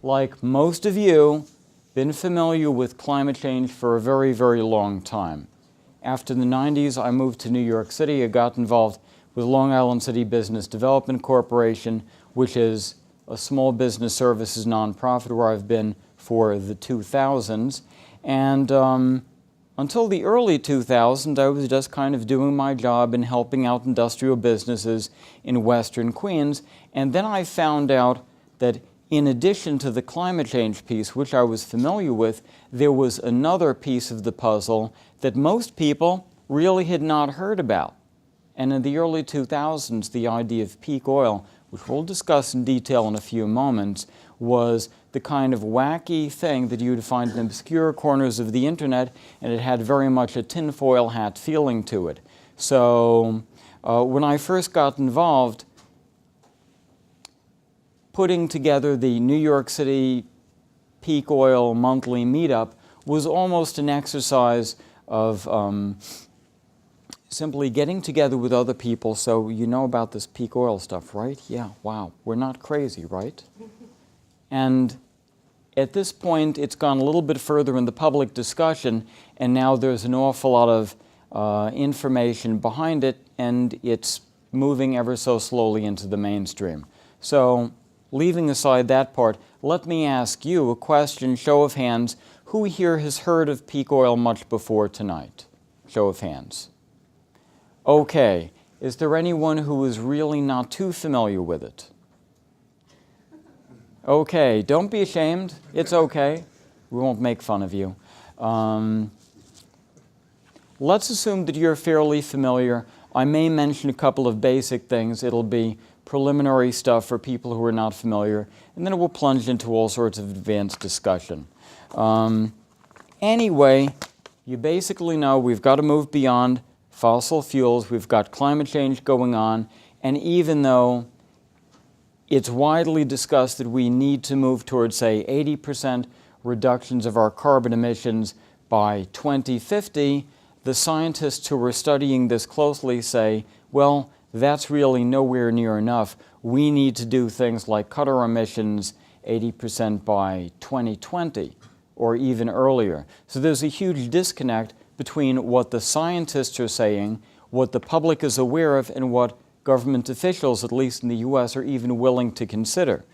Like most of you, been familiar with climate change for a very, very long time. After the 90s, I moved to New York City. I got involved with Long Island City Business Development Corporation, which is a small business services nonprofit where I've been for the 2000s. And until the early 2000s, I was just kind of doing my job and helping out industrial businesses in Western Queens. And then I found out that in addition to the climate change piece, which I was familiar with, there was another piece of the puzzle that most people really had not heard about. And in the early 2000s, the idea of peak oil, which we'll discuss in detail in a few moments, was the kind of wacky thing that you'd find in obscure corners of the internet, and it had very much a tinfoil hat feeling to it. So when I first got involved, putting together the New York City peak oil monthly meetup was almost an exercise of simply getting together with other people. So you know about this peak oil stuff, right? Yeah, wow, we're not crazy, right? And at this point, it's gone a little bit further in the public discussion, and now there's an awful lot of information behind it, and it's moving ever so slowly into the mainstream. So, leaving aside that part, let me ask you a question, show of hands. Who here has heard of peak oil much before tonight? Show of hands. Okay. Is there anyone who is really not too familiar with it? Okay. Don't be ashamed. It's okay. We won't make fun of you. Let's assume that you're fairly familiar. I may mention a couple of basic things. It'll be preliminary stuff for people who are not familiar, and then we'll plunge into all sorts of advanced discussion. Anyway, you basically know we've got to move beyond fossil fuels. We've got climate change going on, and even though it's widely discussed that we need to move towards, say, 80% reductions of our carbon emissions by 2050, the scientists who are studying this closely say, well, that's really nowhere near enough. We need to do things like cut our emissions 80% by 2020 or even earlier. So there's a huge disconnect between what the scientists are saying, what the public is aware of, and what government officials, at least in the US, are even willing to consider.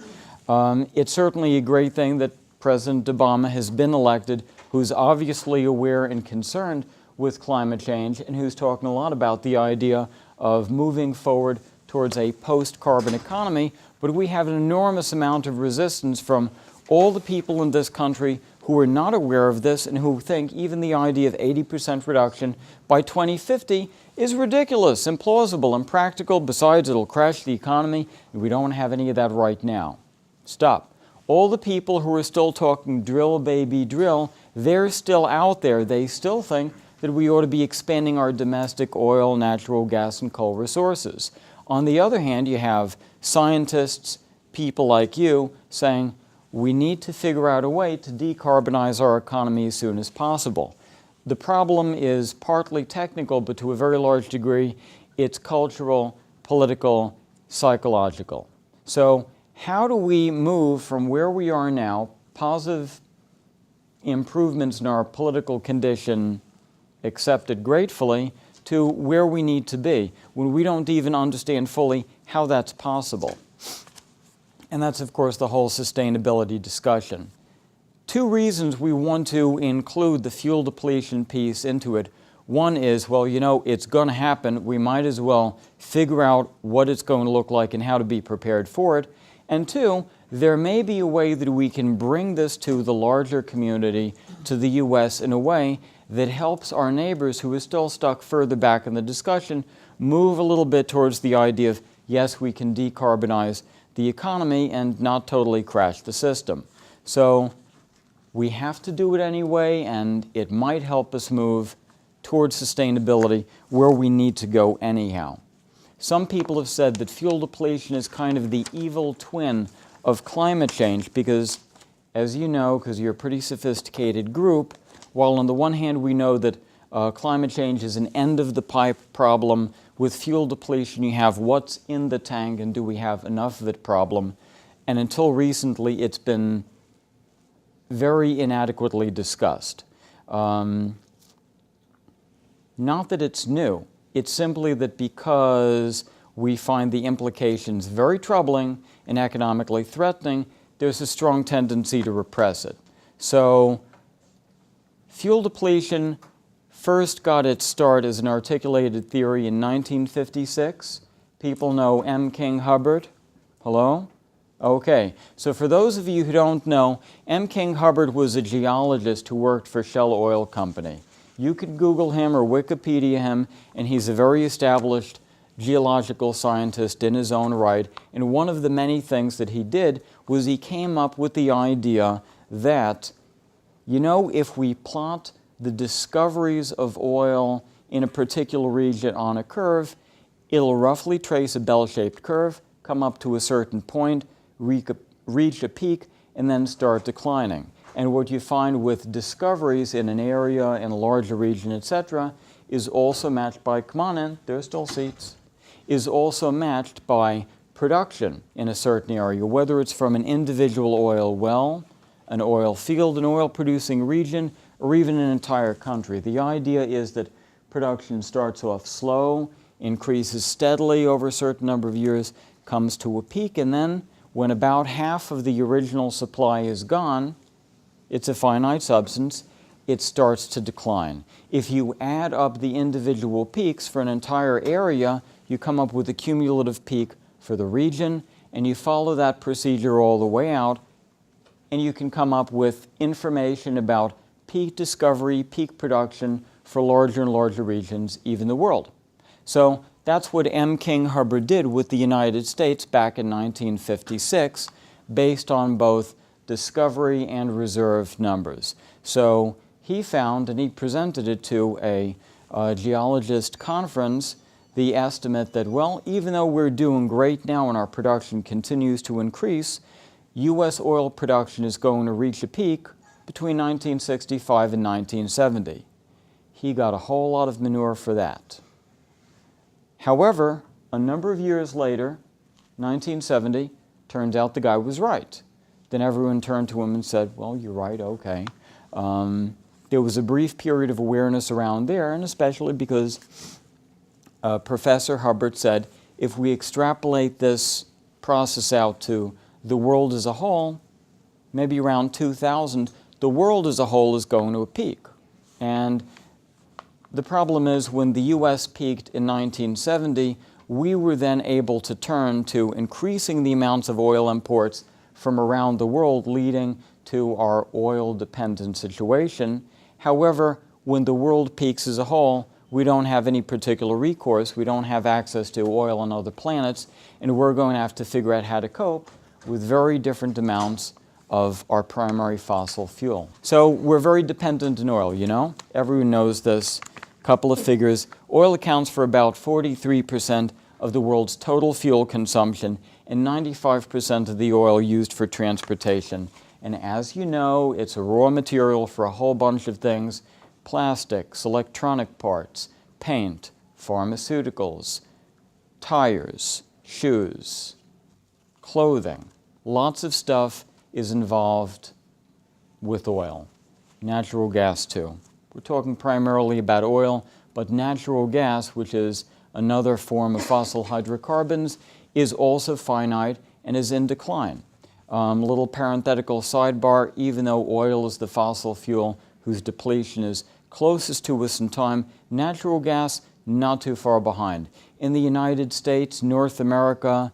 It's certainly a great thing that President Obama has been elected, who's obviously aware and concerned with climate change, and who's talking a lot about the idea of moving forward towards a post-carbon economy, but we have an enormous amount of resistance from all the people in this country who are not aware of this and who think even the idea of 80% reduction by 2050 is ridiculous, implausible, impractical. Besides, it'll crash the economy, and we don't have any of that right now. Stop. All the people who are still talking drill, baby, drill, they're still out there. They still think that we ought to be expanding our domestic oil, natural gas, and coal resources. On the other hand, you have scientists, people like you, saying we need to figure out a way to decarbonize our economy as soon as possible. The problem is partly technical, but to a very large degree, it's cultural, political, psychological. So how do we move from where we are now, positive improvements in our political condition accepted gratefully, to where we need to be when we don't even understand fully how that's possible? And that's, of course, the whole sustainability discussion. Two reasons we want to include the fuel depletion piece into it. One is, well, you know, it's going to happen. We might as well figure out what it's going to look like and how to be prepared for it. And two, there may be a way that we can bring this to the larger community, to the U.S., in a way that helps our neighbors who are still stuck further back in the discussion move a little bit towards the idea of, yes, we can decarbonize the economy and not totally crash the system. So we have to do it anyway, and it might help us move towards sustainability where we need to go anyhow. Some people have said that fuel depletion is kind of the evil twin of climate change because as you know, because you're a pretty sophisticated group, while on the one hand we know that climate change is an end-of-the-pipe problem, with fuel depletion you have what's in the tank and do we have enough of it problem. And until recently it's been very inadequately discussed. Not that it's new, it's simply that because we find the implications very troubling and economically threatening, there's a strong tendency to repress it. So fuel depletion first got its start as an articulated theory in 1956. People know M. King Hubbard. Hello? Okay, so for those of you who don't know, M. King Hubbard was a geologist who worked for Shell Oil Company. You could Google him or Wikipedia him, and he's a very established geological scientist in his own right. And one of the many things that he did was he came up with the idea that, you know, if we plot the discoveries of oil in a particular region on a curve, it'll roughly trace a bell-shaped curve, come up to a certain point, reach a peak, and then start declining. And what you find with discoveries in an area, in a larger region, etc., is also matched by, come on in, there's still seats, is also matched by production in a certain area, whether it's from an individual oil well, an oil field, an oil-producing region, or even an entire country. The idea is that production starts off slow, increases steadily over a certain number of years, comes to a peak, and then when about half of the original supply is gone, it's a finite substance, it starts to decline. If you add up the individual peaks for an entire area, you come up with a cumulative peak for the region, and you follow that procedure all the way out, and you can come up with information about peak discovery, peak production for larger and larger regions, even the world. So that's what M. King Hubbard did with the United States back in 1956, based on both discovery and reserve numbers. So he found, and he presented it to a geologist conference, the estimate that, well, even though we're doing great now and our production continues to increase, U.S. oil production is going to reach a peak between 1965 and 1970. He got a whole lot of manure for that. However, a number of years later, 1970, turns out the guy was right. Then everyone turned to him and said, well, you're right, okay. There was a brief period of awareness around there, and especially because Professor Hubbard said, if we extrapolate this process out to the world as a whole, maybe around 2000, the world as a whole is going to a peak. And the problem is when the U.S. peaked in 1970, we were then able to turn to increasing the amounts of oil imports from around the world, leading to our oil-dependent situation. However, when the world peaks as a whole, we don't have any particular recourse. We don't have access to oil on other planets, and we're going to have to figure out how to cope with very different amounts of our primary fossil fuel. So we're very dependent on oil, you know? Everyone knows this. Couple of figures. Oil accounts for about 43% of the world's total fuel consumption and 95% of the oil used for transportation. And as you know, it's a raw material for a whole bunch of things: plastics, electronic parts, paint, pharmaceuticals, tires, shoes, clothing. Lots of stuff is involved with oil. Natural gas too. We're talking primarily about oil, but natural gas, which is another form of fossil hydrocarbons, is also finite and is in decline. Little parenthetical sidebar, even though oil is the fossil fuel whose depletion is closest to us in time, natural gas not too far behind. In the United States, North America,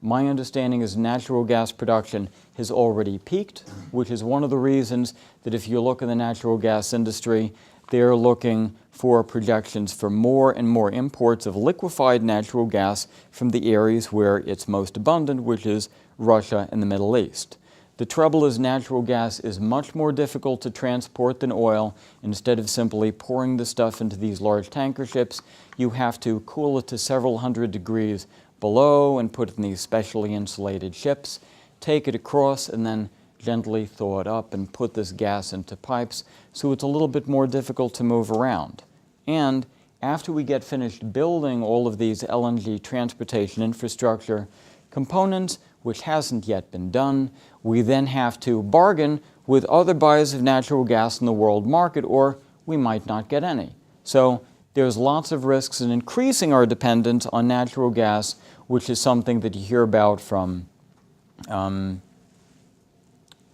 my understanding is natural gas production has already peaked, which is one of the reasons that if you look in the natural gas industry, they're looking for projections for more and more imports of liquefied natural gas from the areas where it's most abundant, which is Russia and the Middle East. The trouble is natural gas is much more difficult to transport than oil. Instead of simply pouring the stuff into these large tanker ships, you have to cool it to several hundred degrees below and put it in these specially insulated ships, take it across, and then gently thaw it up and put this gas into pipes, so it's a little bit more difficult to move around. And after we get finished building all of these LNG transportation infrastructure components, which hasn't yet been done, we then have to bargain with other buyers of natural gas in the world market, or we might not get any. So there's lots of risks in increasing our dependence on natural gas, which is something that you hear about from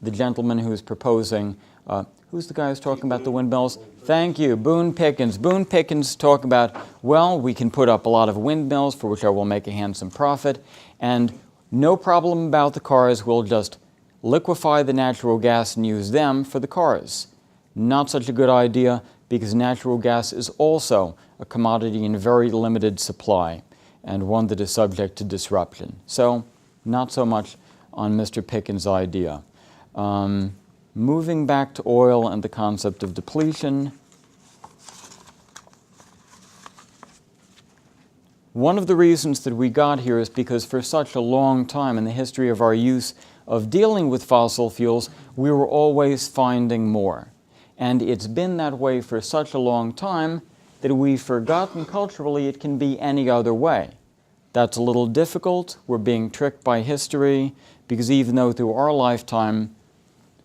the gentleman who's proposing, who's the guy who's talking about the windmills? Thank you, Boone Pickens. Boone Pickens talk about, well, we can put up a lot of windmills for which I will make a handsome profit, and no problem about the cars, we'll just liquefy the natural gas and use them for the cars. Not such a good idea, because natural gas is also a commodity in very limited supply and one that is subject to disruption. So, not so much on Mr. Pickens' idea. Moving back to oil and the concept of depletion, one of the reasons that we got here is because for such a long time in the history of our use of dealing with fossil fuels, we were always finding more. And it's been that way for such a long time that we've forgotten culturally it can be any other way. That's a little difficult. We're being tricked by history, because even though through our lifetime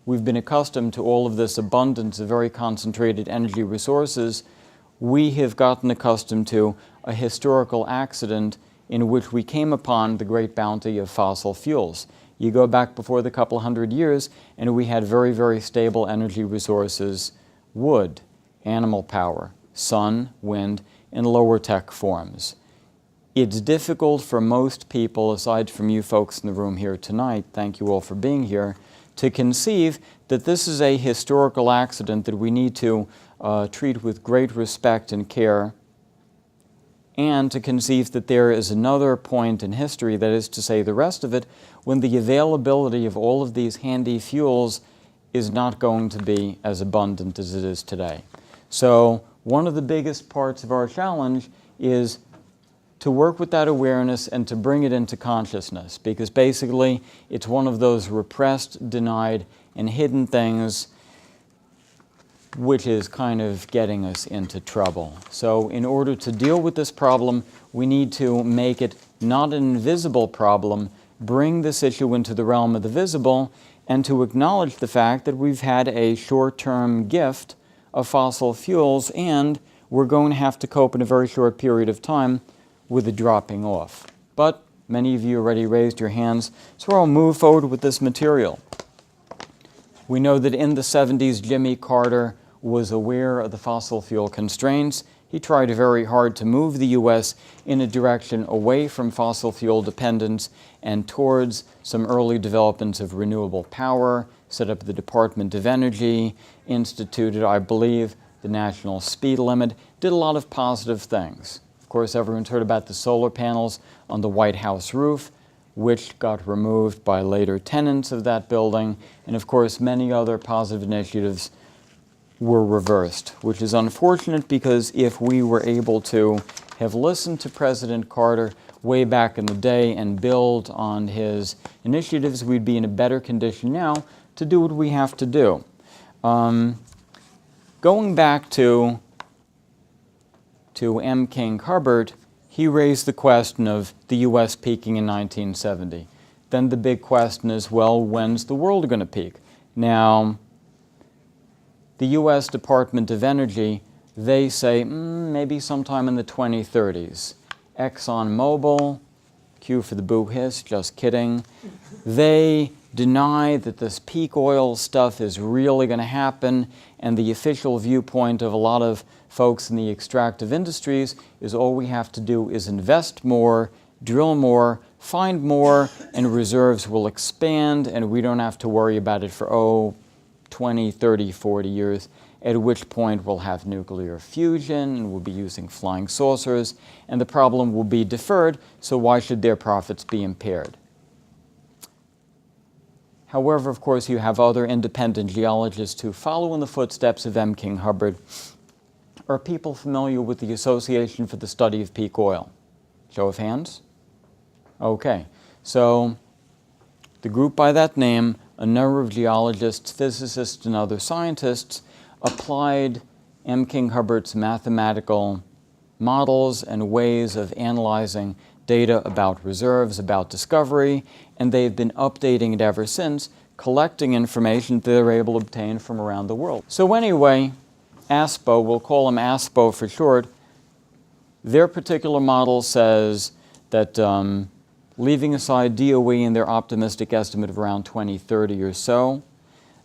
we've been accustomed to all of this abundance of very concentrated energy resources, we have gotten accustomed to a historical accident in which we came upon the great bounty of fossil fuels. You go back before the couple hundred years, and we had very, very stable energy resources: wood, animal power, sun, wind, in lower tech forms. It's difficult for most people, aside from you folks in the room here tonight, thank you all for being here, to conceive that this is a historical accident that we need to treat with great respect and care, and to conceive that there is another point in history, that is to say the rest of it, when the availability of all of these handy fuels is not going to be as abundant as it is today. So one of the biggest parts of our challenge is to work with that awareness and to bring it into consciousness, because basically it's one of those repressed, denied, and hidden things which is kind of getting us into trouble. So in order to deal with this problem, we need to make it not an invisible problem, bring this issue into the realm of the visible, and to acknowledge the fact that we've had a short-term gift of fossil fuels, and we're going to have to cope in a very short period of time with the dropping off. But many of you already raised your hands, so I'll move forward with this material. We know that in the 70s, Jimmy Carter was aware of the fossil fuel constraints. He tried very hard to move the U.S. in a direction away from fossil fuel dependence and towards some early developments of renewable power, set up the Department of Energy, instituted, I believe, the national speed limit, did a lot of positive things. Of course, everyone's heard about the solar panels on the White House roof, which got removed by later tenants of that building, and of course many other positive initiatives were reversed, which is unfortunate, because if we were able to have listened to President Carter way back in the day and build on his initiatives, we'd be in a better condition now to do what we have to do. Going back to M. King Hubbard, he raised the question of the U.S. peaking in 1970. Then the big question is, well, when's the world going to peak? Now, the U.S. Department of Energy, they say maybe sometime in the 2030s. ExxonMobil, cue for the boo hiss, just kidding. They deny that this peak oil stuff is really going to happen, and the official viewpoint of a lot of folks in the extractive industries is all we have to do is invest more, drill more, find more, and reserves will expand, and we don't have to worry about it for, 20, 30, 40 years, at which point we'll have nuclear fusion, and we'll be using flying saucers, and the problem will be deferred, so why should their profits be impaired? However, of course, you have other independent geologists who follow in the footsteps of M. King Hubbard. Are people familiar with the Association for the Study of Peak Oil? Show of hands? Okay. So the group by that name a number of geologists, physicists, and other scientists applied M. King Hubbart's mathematical models and ways of analyzing data about reserves, about discovery, and they've been updating it ever since, collecting information that they're able to obtain from around the world. So anyway, ASPO, we'll call them ASPO for short, their particular model says that leaving aside DOE and their optimistic estimate of around 2030 or so,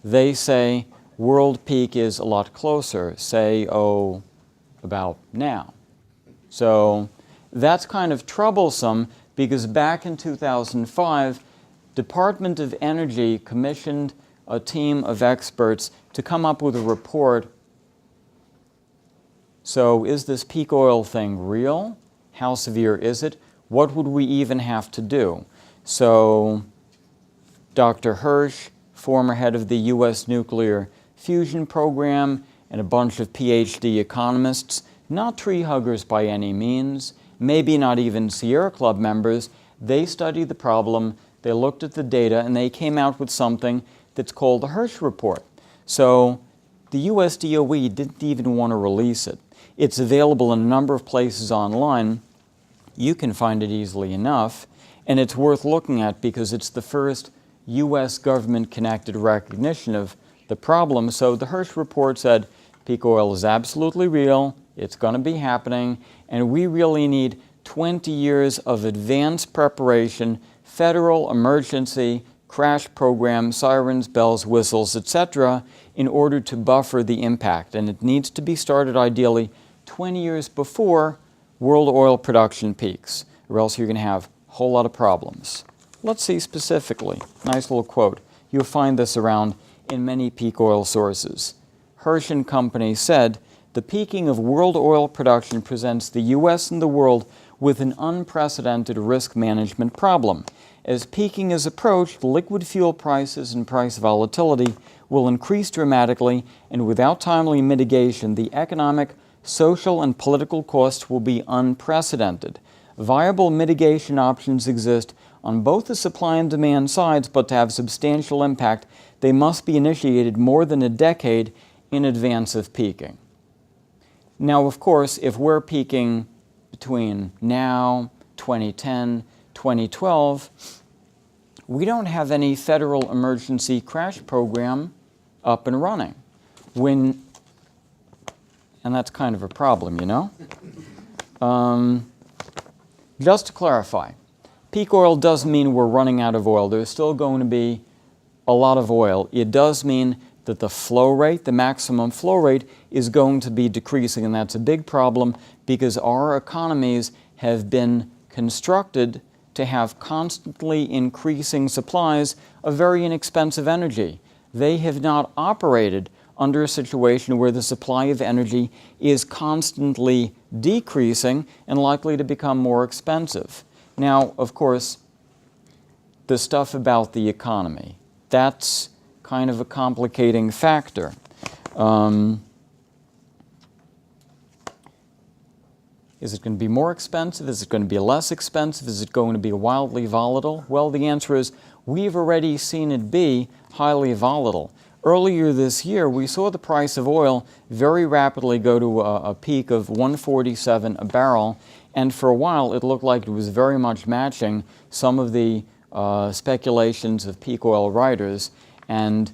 they say world peak is a lot closer, say, about now. So that's kind of troublesome because back in 2005, Department of Energy commissioned a team of experts to come up with a report. So is this peak oil thing real? How severe is it? What would we even have to do? So Dr. Hirsch, former head of the U.S. nuclear fusion program, and a bunch of PhD economists, not tree huggers by any means, maybe not even Sierra Club members, they studied the problem, they looked at the data, and they came out with something that's called the Hirsch Report. So the US DOE didn't even want to release it. It's available in a number of places online. You can find it easily enough, and it's worth looking at because it's the first US government-connected recognition of the problem. So the Hirsch Report said peak oil is absolutely real, it's going to be happening, and we really need 20 years of advanced preparation, federal emergency, crash program, sirens, bells, whistles, etc., in order to buffer the impact. And it needs to be started ideally 20 years before world oil production peaks, or else you're going to have a whole lot of problems. Let's see specifically. Nice little quote. You'll find this around in many peak oil sources. Hirsch and Company said, "The peaking of world oil production presents the U.S. and the world with an unprecedented risk management problem. As peaking is approached, liquid fuel prices and price volatility will increase dramatically, and without timely mitigation, the economic, social, and political costs will be unprecedented. Viable mitigation options exist on both the supply and demand sides, but to have substantial impact, they must be initiated more than a decade in advance of peaking." Now, of course, if we're peaking between now, 2010, 2012, we don't have any federal emergency crash program up and running. And that's kind of a problem, you know? Just to clarify, peak oil doesn't mean we're running out of oil. There's still going to be a lot of oil. It does mean that the flow rate, the maximum flow rate, is going to be decreasing, and that's a big problem because our economies have been constructed to have constantly increasing supplies of very inexpensive energy. They have not operated under a situation where the supply of energy is constantly decreasing and likely to become more expensive. Now, of course, the stuff about the economy, that's kind of a complicating factor. Is it going to be more expensive? Is it going to be less expensive? Is it going to be wildly volatile? Well, the answer is we've already seen it be highly volatile. Earlier this year, we saw the price of oil very rapidly go to a peak of $147 a barrel, and for a while it looked like it was very much matching some of the speculations of peak oil writers, and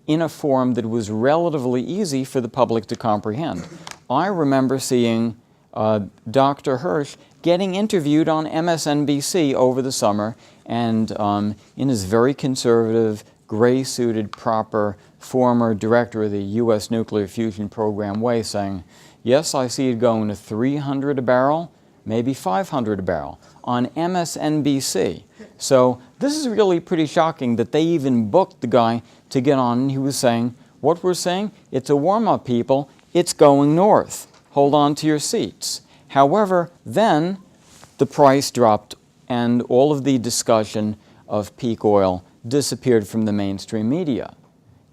in a form that was relatively easy for the public to comprehend. I remember seeing Dr. Hirsch getting interviewed on MSNBC over the summer, and in his very conservative, gray-suited, proper, former director of the U.S. nuclear fusion program way, saying, "Yes, I see it going to 300 a barrel, maybe 500 a barrel," on MSNBC. So this is really pretty shocking that they even booked the guy to get on, and he was saying, what we're saying, it's a warm-up, people, it's going north. Hold on to your seats. However, then the price dropped and all of the discussion of peak oil disappeared from the mainstream media.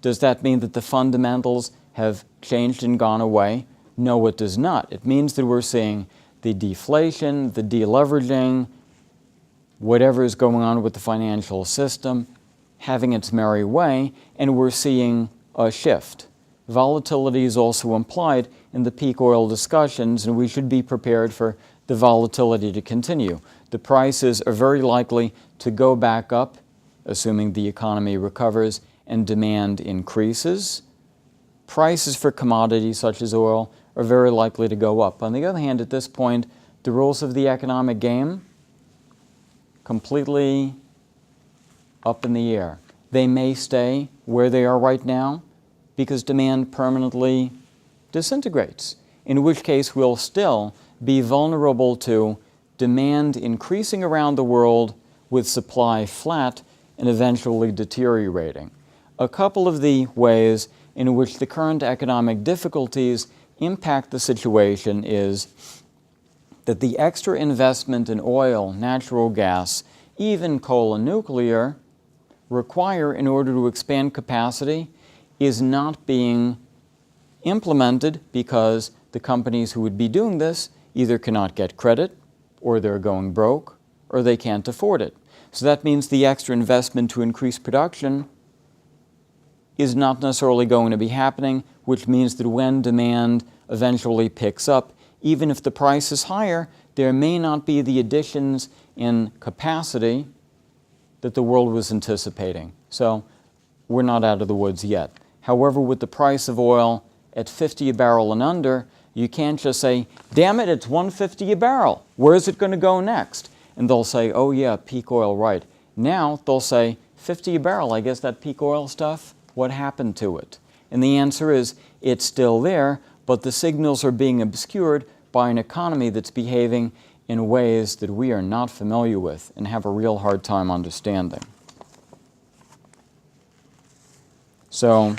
Does that mean that the fundamentals have changed and gone away? No, it does not. It means that we're seeing the deflation, the deleveraging, whatever is going on with the financial system having its merry way, and we're seeing a shift. Volatility is also implied in the peak oil discussions, and we should be prepared for the volatility to continue. The prices are very likely to go back up, assuming the economy recovers and demand increases. Prices for commodities such as oil are very likely to go up. On the other hand, at this point, the rules of the economic game completely up in the air. They may stay where they are right now because demand permanently disintegrates, in which case we'll still be vulnerable to demand increasing around the world with supply flat and eventually deteriorating. A couple of the ways in which the current economic difficulties impact the situation is that the extra investment in oil, natural gas, even coal and nuclear require in order to expand capacity is not being implemented because the companies who would be doing this either cannot get credit, or they're going broke, or they can't afford it. So that means the extra investment to increase production is not necessarily going to be happening, which means that when demand eventually picks up, even if the price is higher, there may not be the additions in capacity that the world was anticipating. So we're not out of the woods yet. However, with the price of oil at $50 a barrel and under, you can't just say, damn it, it's $150 a barrel. Where is it going to go next? And they'll say, oh yeah, peak oil, right. Now they'll say, $50 a barrel, I guess that peak oil stuff, what happened to it? And the answer is, it's still there, but the signals are being obscured by an economy that's behaving in ways that we are not familiar with and have a real hard time understanding. So,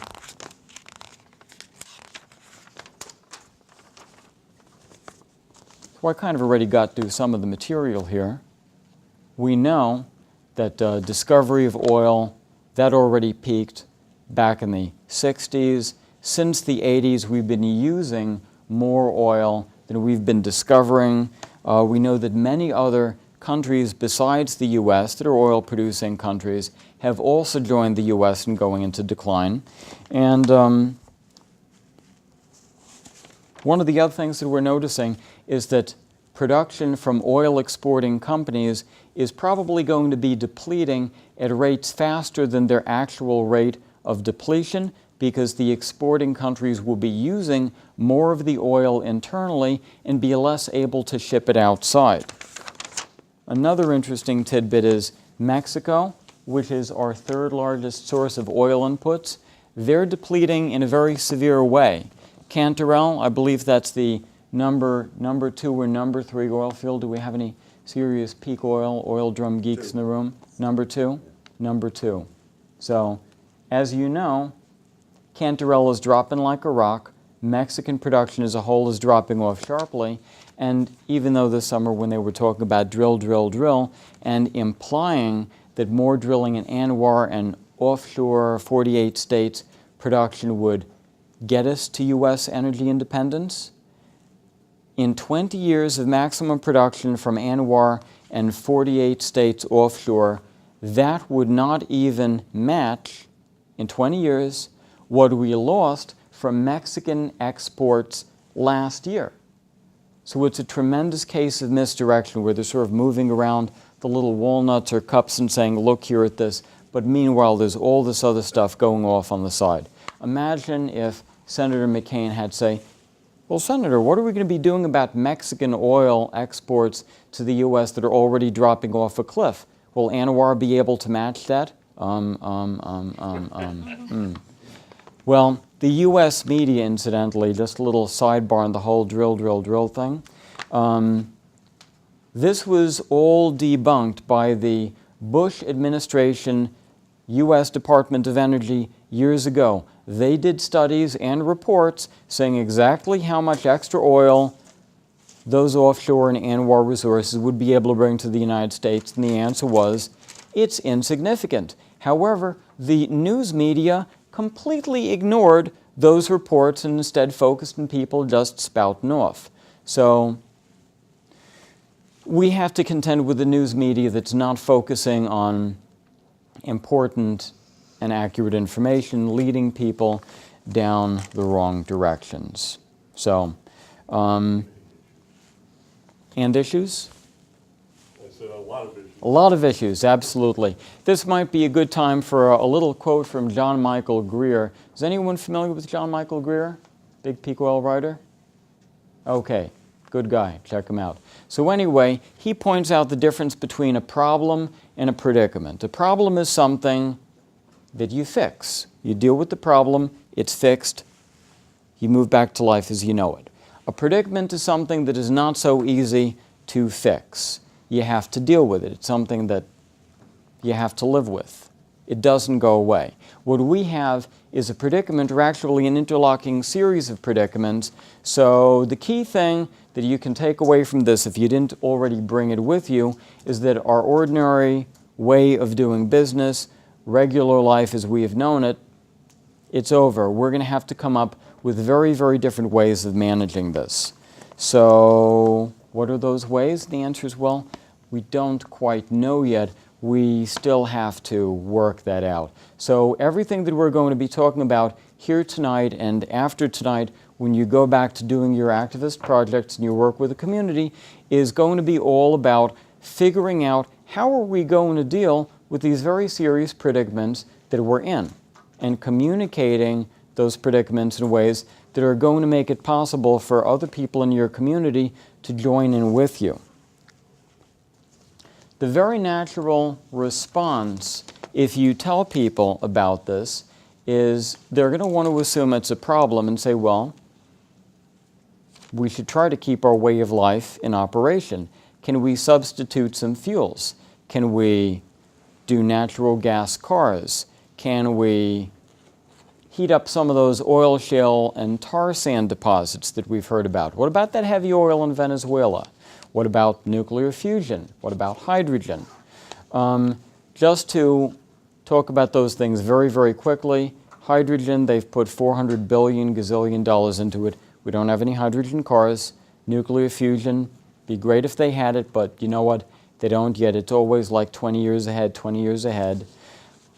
I kind of already got through some of the material here. We know that discovery of oil, that already peaked back in the 60s. Since the 80s, we've been using more oil than we've been discovering. We know that many other countries besides the U.S. that are oil-producing countries have also joined the U.S. in going into decline. And one of the other things that we're noticing is that production from oil-exporting companies is probably going to be depleting at rates faster than their actual rate of depletion, because the exporting countries will be using more of the oil internally and be less able to ship it outside. Another interesting tidbit is Mexico, which is our third largest source of oil inputs. They're depleting in a very severe way. Cantarell, I believe that's the number 2 or number 3 oil field. Do we have any serious peak oil drum geeks in the room? Number 2? Number 2. So, as you know, Cantarell is dropping like a rock. Mexican production as a whole is dropping off sharply. And even though this summer when they were talking about drill, and implying that more drilling in Anwar and offshore 48 states production would get us to U.S. energy independence, in 20 years of maximum production from Anwar and 48 states offshore, that would not even match, in 20 years, what we lost from Mexican exports last year. So it's a tremendous case of misdirection where they're sort of moving around the little walnuts or cups and saying, look here at this, but meanwhile there's all this other stuff going off on the side. Imagine if Senator McCain had say, well, Senator, what are we going to be doing about Mexican oil exports to the U.S. that are already dropping off a cliff? Will Anwar be able to match that? Well, the U.S. media, incidentally, just a little sidebar on the whole drill thing. This was all debunked by the Bush administration U.S. Department of Energy years ago. They did studies and reports saying exactly how much extra oil those offshore and Anwar resources would be able to bring to the United States, and the answer was, it's insignificant. However, the news media completely ignored those reports and instead focused on people just spouting off. So we have to contend with the news media that's not focusing on important and accurate information, leading people down the wrong directions. So, and issues? I said a lot of issues. A lot of issues, absolutely. This might be a good time for a little quote from John Michael Greer. Is anyone familiar with John Michael Greer? Big peak oil writer? Okay, good guy. Check him out. So anyway, he points out the difference between a problem and a predicament. A problem is something that you fix. You deal with the problem, it's fixed, you move back to life as you know it. A predicament is something that is not so easy to fix. You have to deal with it. It's something that you have to live with. It doesn't go away. What we have is a predicament, or actually an interlocking series of predicaments. So the key thing that you can take away from this, if you didn't already bring it with you, is that our ordinary way of doing business, regular life as we have known it, it's over. We're going to have to come up with very, very different ways of managing this. So what are those ways? The answer is, well, we don't quite know yet. We still have to work that out. So everything that we're going to be talking about here tonight and after tonight, when you go back to doing your activist projects and your work with the community, is going to be all about figuring out how are we going to deal with these very serious predicaments that we're in, and communicating those predicaments in ways that are going to make it possible for other people in your community to join in with you. The very natural response, if you tell people about this, is they're going to want to assume it's a problem and say, well, we should try to keep our way of life in operation. Can we substitute some fuels? Can we do natural gas cars? Can we heat up some of those oil shale and tar sand deposits that we've heard about? What about that heavy oil in Venezuela? What about nuclear fusion? What about hydrogen? Just to talk about those things very, very quickly, hydrogen, they've put $400 billion gazillion into it. We don't have any hydrogen cars. Nuclear fusion, be great if they had it, but you know what? They don't yet. It's always like 20 years ahead, 20 years ahead.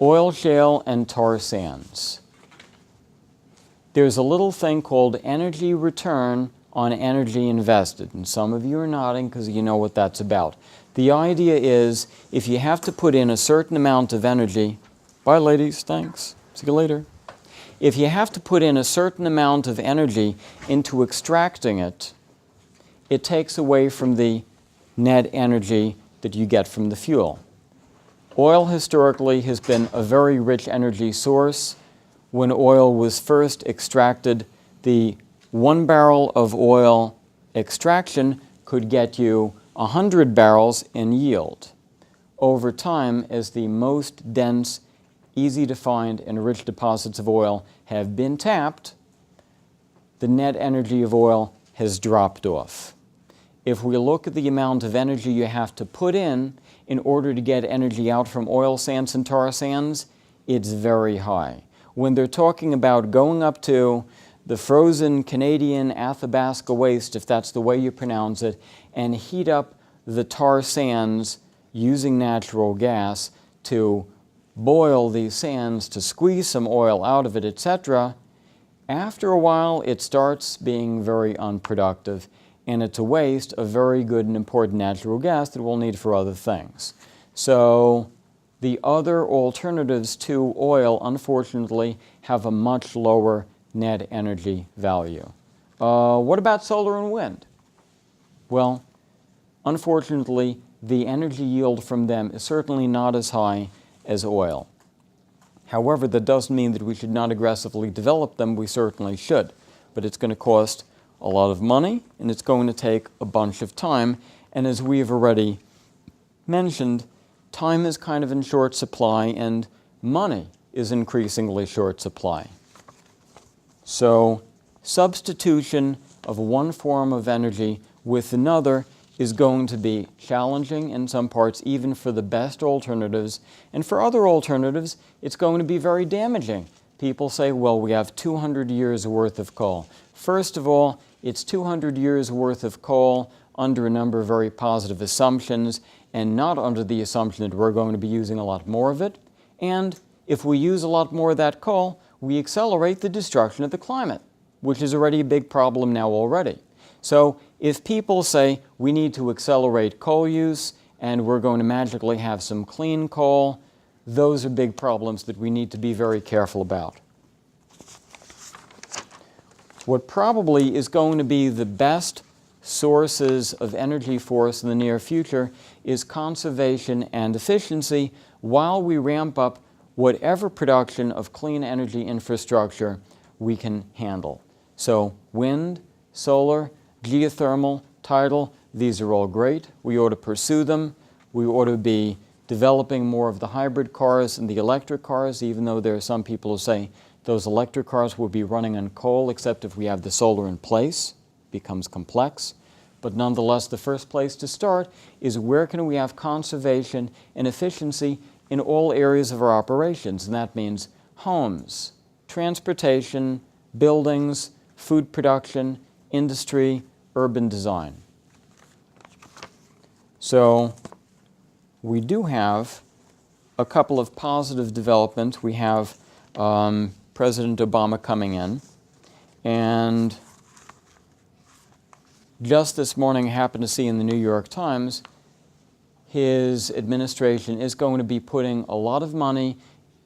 Oil shale and tar sands. There's a little thing called energy return on energy invested. And some of you are nodding because you know what that's about. The idea is if you have to put in a certain amount of energy, bye ladies, thanks, see you later. If you have to put in a certain amount of energy into extracting it, it takes away from the net energy that you get from the fuel. Oil historically has been a very rich energy source. When oil was first extracted, the 1 barrel of oil extraction could get you 100 barrels in yield. Over time, as the most dense, easy to find, and rich deposits of oil have been tapped, the net energy of oil has dropped off. If we look at the amount of energy you have to put in order to get energy out from oil sands and tar sands, it's very high. When they're talking about going up to the frozen Canadian Athabasca waste, if that's the way you pronounce it, and heat up the tar sands using natural gas to boil these sands, to squeeze some oil out of it, etc., after a while it starts being very unproductive, and it's a waste of very good and important natural gas that we'll need for other things. So the other alternatives to oil, unfortunately, have a much lower net energy value. What about solar and wind? Well, unfortunately, the energy yield from them is certainly not as high as oil. However, that doesn't mean that we should not aggressively develop them. We certainly should. But it's going to cost a lot of money, and it's going to take a bunch of time. And as we've already mentioned, time is kind of in short supply, and money is increasingly short supply. So substitution of one form of energy with another is going to be challenging in some parts, even for the best alternatives. And for other alternatives, it's going to be very damaging. People say, well, we have 200 years worth of coal. First of all, it's 200 years worth of coal under a number of very positive assumptions, and not under the assumption that we're going to be using a lot more of it. And if we use a lot more of that coal, we accelerate the destruction of the climate, which is already a big problem now already. So if people say we need to accelerate coal use and we're going to magically have some clean coal, those are big problems that we need to be very careful about. What probably is going to be the best sources of energy for us in the near future is conservation and efficiency while we ramp up whatever production of clean energy infrastructure we can handle. So wind, solar, geothermal, tidal, these are all great. We ought to pursue them. We ought to be developing more of the hybrid cars and the electric cars, even though there are some people who say those electric cars will be running on coal, except if we have the solar in place. It becomes complex. But nonetheless, the first place to start is where can we have conservation and efficiency in all areas of our operations. And that means homes, transportation, buildings, food production, industry, urban design. So we do have a couple of positive developments. We have President Obama coming in, and just this morning I happened to see in the New York Times his administration is going to be putting a lot of money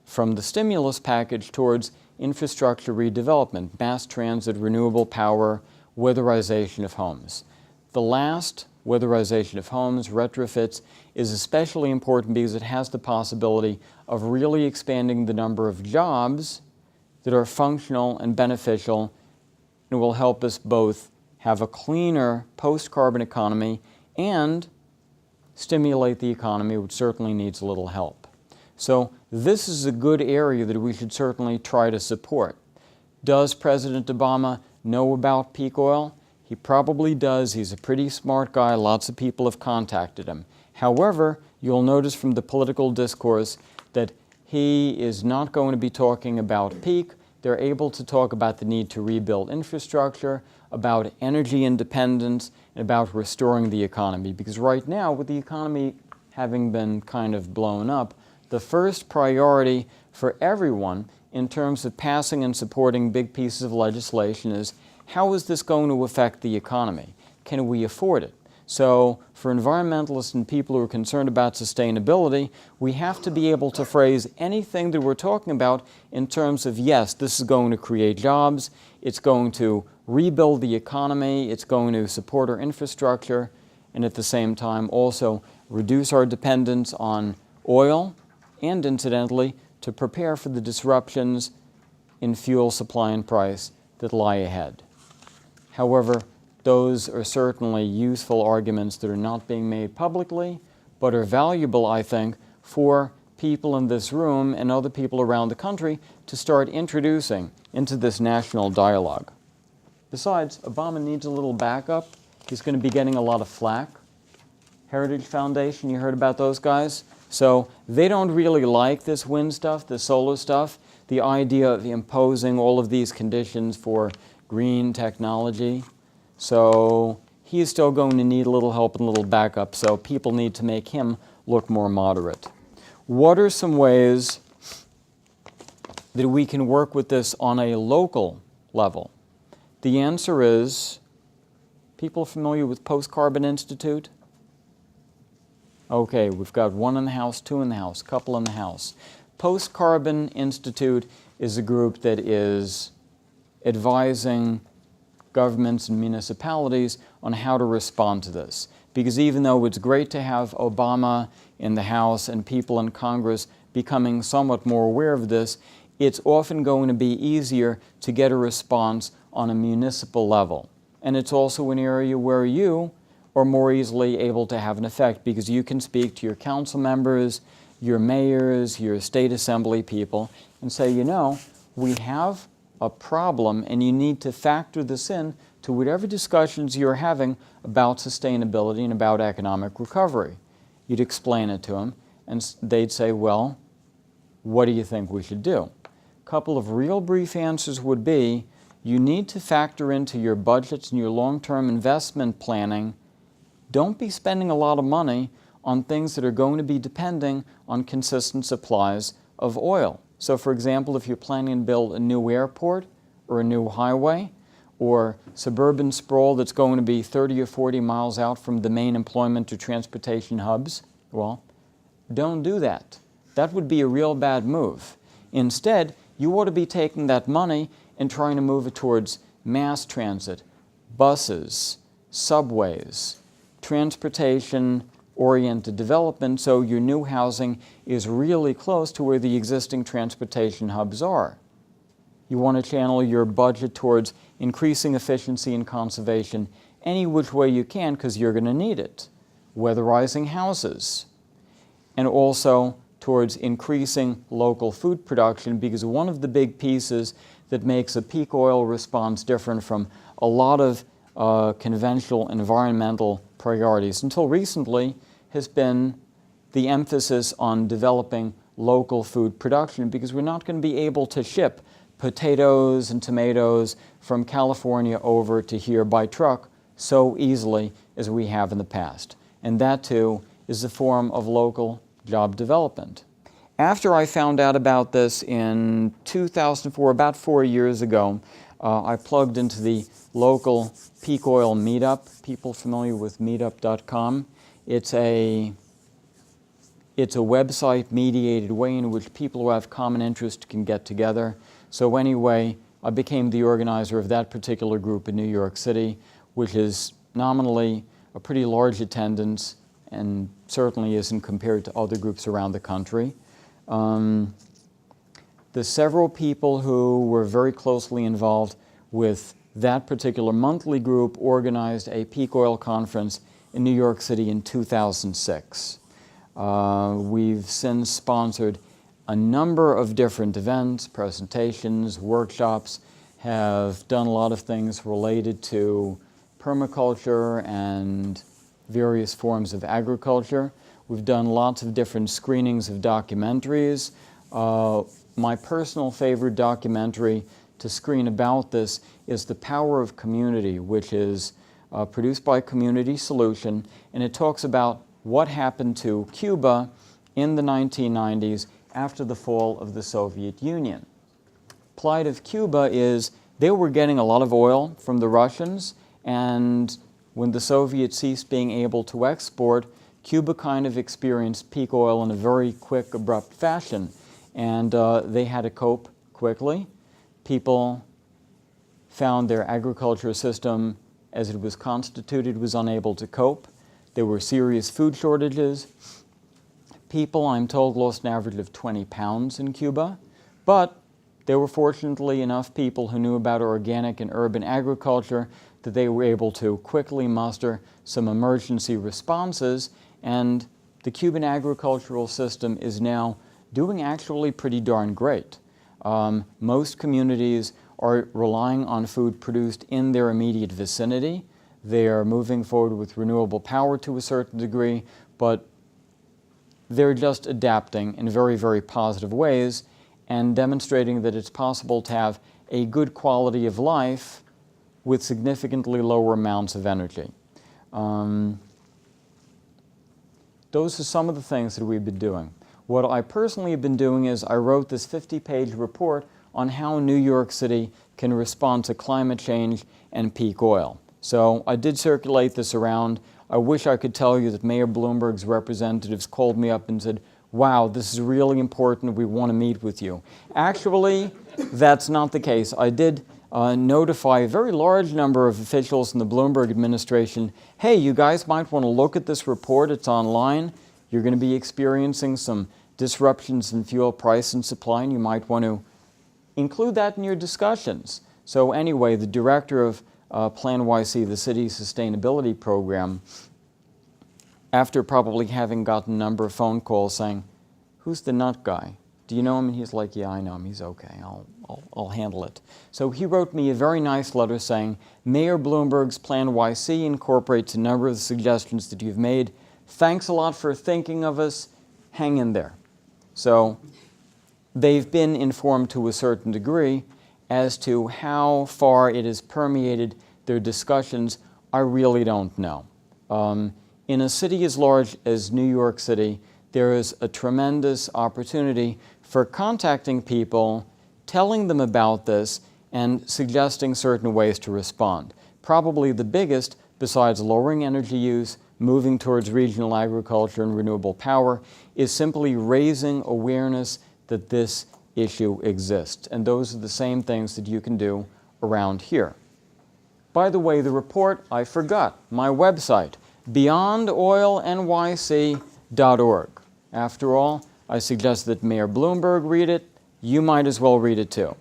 from the stimulus package towards infrastructure redevelopment, mass transit, renewable power, weatherization of homes. The last, weatherization of homes, retrofits, is especially important because it has the possibility of really expanding the number of jobs that are functional and beneficial, and will help us both have a cleaner post-carbon economy and stimulate the economy, which certainly needs a little help. So this is a good area that we should certainly try to support. Does President Obama know about peak oil? He probably does. He's a pretty smart guy. Lots of people have contacted him. However, you'll notice from the political discourse that he is not going to be talking about peak. They're able to talk about the need to rebuild infrastructure, about energy independence, and about restoring the economy. Because right now, with the economy having been kind of blown up, the first priority for everyone in terms of passing and supporting big pieces of legislation is, how is this going to affect the economy? Can we afford it? So for environmentalists and people who are concerned about sustainability, we have to be able to phrase anything that we're talking about in terms of, yes, this is going to create jobs, it's going to rebuild the economy, it's going to support our infrastructure, and at the same time also reduce our dependence on oil, and incidentally, to prepare for the disruptions in fuel supply and price that lie ahead. However, those are certainly useful arguments that are not being made publicly, but are valuable, I think, for people in this room and other people around the country to start introducing into this national dialogue. Besides, Obama needs a little backup. He's going to be getting a lot of flack. Heritage Foundation, you heard about those guys? So they don't really like this wind stuff, the solar stuff, the idea of imposing all of these conditions for green technology. So he is still going to need a little help and a little backup, so people need to make him look more moderate. What are some ways that we can work with this on a local level? The answer is, people familiar with Postcarbon Institute? Okay, we've got one in the house, two in the house, couple in the house. Postcarbon Institute is a group that is advising governments and municipalities on how to respond to this. Because even though it's great to have Obama in the House and people in Congress becoming somewhat more aware of this, it's often going to be easier to get a response on a municipal level. And it's also an area where you are more easily able to have an effect because you can speak to your council members, your mayors, your state assembly people, and say, you know, we have a problem and you need to factor this in to whatever discussions you're having about sustainability and about economic recovery. You'd explain it to them and they'd say, well, what do you think we should do? A couple of real brief answers would be, you need to factor into your budgets and your long-term investment planning. Don't be spending a lot of money on things that are going to be depending on consistent supplies of oil. So for example, if you're planning to build a new airport or a new highway or suburban sprawl that's going to be 30 or 40 miles out from the main employment or transportation hubs, well, don't do that. That would be a real bad move. Instead, you ought to be taking that money and trying to move it towards mass transit, buses, subways, transportation-oriented development, so your new housing is really close to where the existing transportation hubs are. You want to channel your budget towards increasing efficiency and conservation any which way you can because you're going to need it. Weatherizing houses. And also towards increasing local food production, because one of the big pieces that makes a peak oil response different from a lot of conventional environmental priorities until recently has been the emphasis on developing local food production, because we're not going to be able to ship potatoes and tomatoes from California over to here by truck so easily as we have in the past. And that too is a form of local job development. After I found out about this in 2004, about 4 years ago, I plugged into the local peak oil meetup. People familiar with meetup.com? It's a website-mediated way in which people who have common interest can get together. So anyway, I became the organizer of that particular group in New York City, which is nominally a pretty large attendance and certainly isn't compared to other groups around the country. The several people who were very closely involved with that particular monthly group organized a peak oil conference in New York City in 2006. We've since sponsored a number of different events, presentations, workshops, have done a lot of things related to permaculture and various forms of agriculture. We've done lots of different screenings of documentaries. My personal favorite documentary to screen about this is The Power of Community, which is produced by Community Solution, and it talks about what happened to Cuba in the 1990s after the fall of the Soviet Union. Plight of Cuba is they were getting a lot of oil from the Russians, and when the Soviets ceased being able to export, Cuba kind of experienced peak oil in a very quick, abrupt fashion, and they had to cope quickly. People found their agriculture system as it was constituted was unable to cope. There were serious food shortages. People, I'm told, lost an average of 20 pounds in Cuba, but there were fortunately enough people who knew about organic and urban agriculture that they were able to quickly muster some emergency responses, and the Cuban agricultural system is now doing actually pretty darn great. Most communities are relying on food produced in their immediate vicinity. They are moving forward with renewable power to a certain degree, but they're just adapting in very, very positive ways and demonstrating that it's possible to have a good quality of life with significantly lower amounts of energy. Those are some of the things that we've been doing. What I personally have been doing is I wrote this 50-page report on how New York City can respond to climate change and peak oil. So I did circulate this around. I wish I could tell you that Mayor Bloomberg's representatives called me up and said, "Wow, this is really important, we want to meet with you." Actually, that's not the case. I did notify a very large number of officials in the Bloomberg administration, "Hey, you guys might want to look at this report, it's online. You're going to be experiencing some disruptions in fuel price and supply, and you might want to include that in your discussions." So anyway, the director of Plan YC, the city's sustainability program, after probably having gotten a number of phone calls saying, "Who's the nut guy? Do you know him?" And he's like, "Yeah, I know him. He's okay. I'll handle it." So he wrote me a very nice letter saying, "Mayor Bloomberg's Plan YC incorporates a number of the suggestions that you've made. Thanks a lot for thinking of us. Hang in there." So they've been informed to a certain degree. As to how far it has permeated their discussions, I really don't know. In a city as large as New York City, there is a tremendous opportunity for contacting people, telling them about this, and suggesting certain ways to respond. Probably the biggest, besides lowering energy use, moving towards regional agriculture and renewable power, is simply raising awareness that this issue exists. And those are the same things that you can do around here. By the way, the report, I forgot, my website, beyondoilnyc.org. After all, I suggest that Mayor Bloomberg read it. You might as well read it too.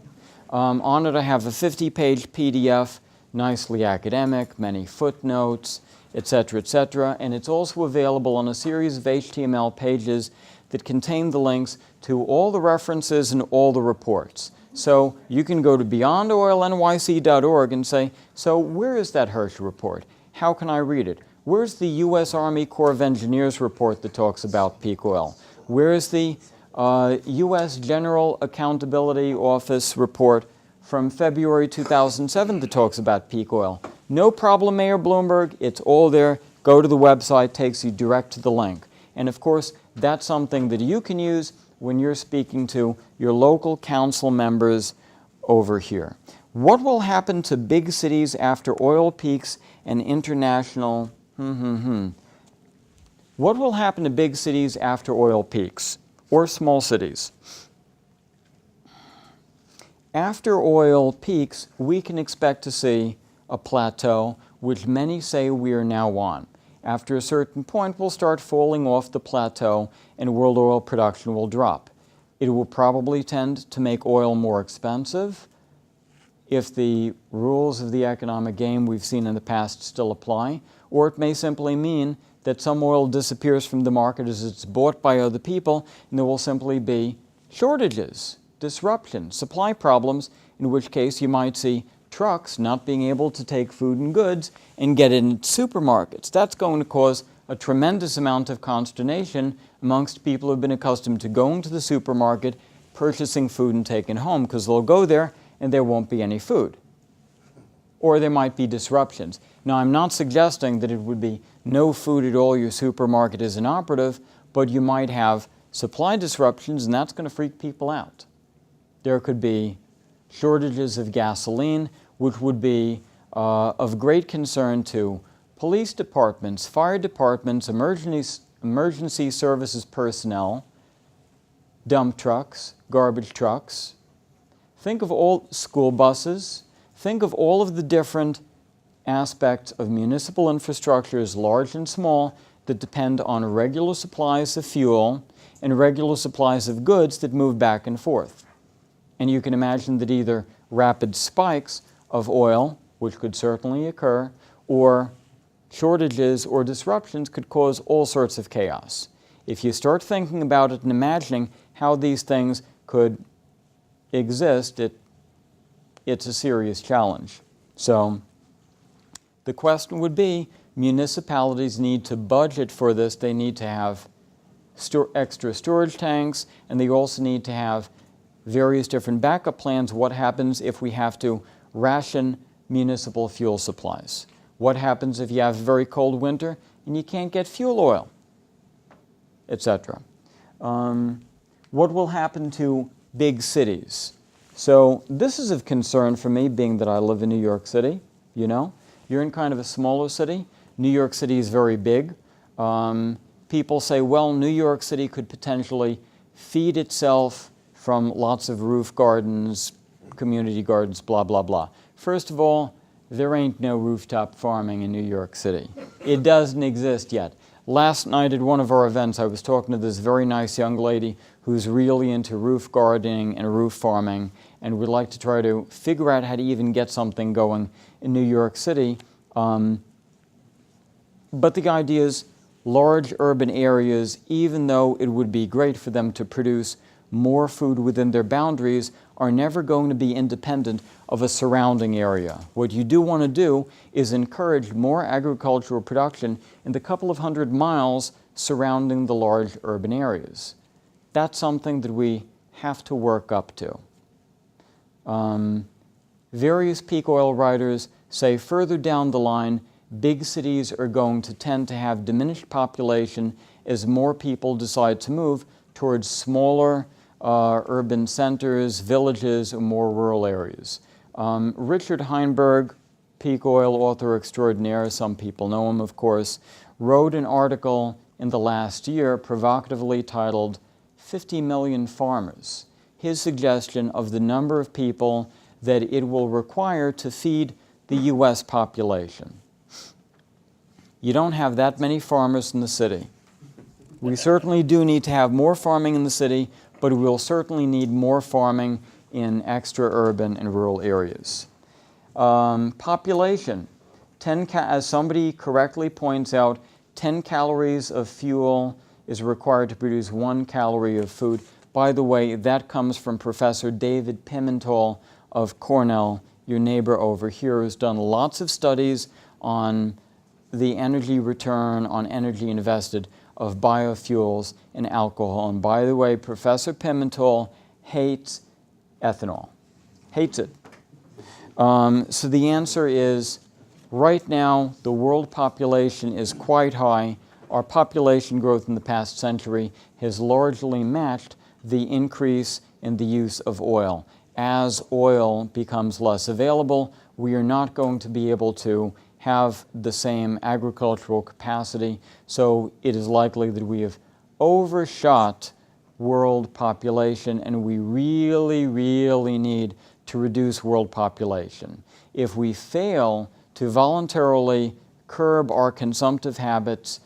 On it I have a 50-page PDF, nicely academic, many footnotes, etc., and it's also available on a series of HTML pages that contain the links to all the references and all the reports. So you can go to beyondoilnyc.org and say, so where is that Hershey report? How can I read it? Where's the U.S. Army Corps of Engineers report that talks about peak oil? Where is the U.S. General Accountability Office report from February 2007 that talks about peak oil? No problem, Mayor Bloomberg. It's all there. Go to the website, takes you direct to the link. And of course, that's something that you can use when you're speaking to your local council members over here. What will happen to big cities after oil peaks and international... What will happen to big cities after oil peaks, or small cities? After oil peaks, we can expect to see a plateau, which many say we are now on. After a certain point, we'll start falling off the plateau and world oil production will drop. It will probably tend to make oil more expensive if the rules of the economic game we've seen in the past still apply, or it may simply mean that some oil disappears from the market as it's bought by other people, and there will simply be shortages, disruptions, supply problems, in which case you might see trucks not being able to take food and goods and get it in supermarkets. That's going to cause a tremendous amount of consternation amongst people who have been accustomed to going to the supermarket, purchasing food and taking it home, because they'll go there and there won't be any food. Or there might be disruptions. Now, I'm not suggesting that it would be no food at all, your supermarket is inoperative, but you might have supply disruptions, and that's going to freak people out. There could be shortages of gasoline, which would be of great concern to police departments, fire departments, emergency services personnel, dump trucks, garbage trucks. Think of all school buses. Think of all of the different aspects of municipal infrastructures, large and small, that depend on regular supplies of fuel and regular supplies of goods that move back and forth. And you can imagine that either rapid spikes of oil, which could certainly occur, or shortages or disruptions could cause all sorts of chaos. If you start thinking about it and imagining how these things could exist, it's a serious challenge. So the question would be, municipalities need to budget for this. They need to have extra storage tanks, and they also need to have various different backup plans. What happens if we have to ration municipal fuel supplies? What happens if you have a very cold winter and you can't get fuel oil, etc.? What will happen to big cities? So this is of concern for me, being that I live in New York City. You know, you're in kind of a smaller city. New York City is very big. People say, well, New York City could potentially feed itself from lots of roof gardens, community gardens, blah, blah, blah. First of all, there ain't no rooftop farming in New York City. It doesn't exist yet. Last night at one of our events, I was talking to this very nice young lady who's really into roof gardening and roof farming, and would like to try to figure out how to even get something going in New York City. But the idea is large urban areas, even though it would be great for them to produce more food within their boundaries, are never going to be independent of a surrounding area. What you do want to do is encourage more agricultural production in the couple of 100 miles surrounding the large urban areas. That's something that we have to work up to. Various peak oil writers say further down the line, big cities are going to tend to have diminished population as more people decide to move towards smaller, urban centers, villages, or more rural areas. Richard Heinberg, peak oil author extraordinaire, some people know him of course, wrote an article in the last year provocatively titled 50 Million Farmers. His suggestion of the number of people that it will require to feed the U.S. population. You don't have that many farmers in the city. We certainly do need to have more farming in the city, but we'll certainly need more farming in extra-urban and rural areas. Population. As somebody correctly points out, 10 calories of fuel is required to produce 1 calorie of food. By the way, that comes from Professor David Pimentel of Cornell, your neighbor over here, who's done lots of studies on the energy return on energy invested of biofuels and alcohol. And by the way, Professor Pimentel hates ethanol, hates it. So the answer is, right now, the world population is quite high. Our population growth in the past century has largely matched the increase in the use of oil. As oil becomes less available, we are not going to be able to have the same agricultural capacity, so it is likely that we have overshot world population, and we really, really need to reduce world population. If we fail to voluntarily curb our consumptive habits,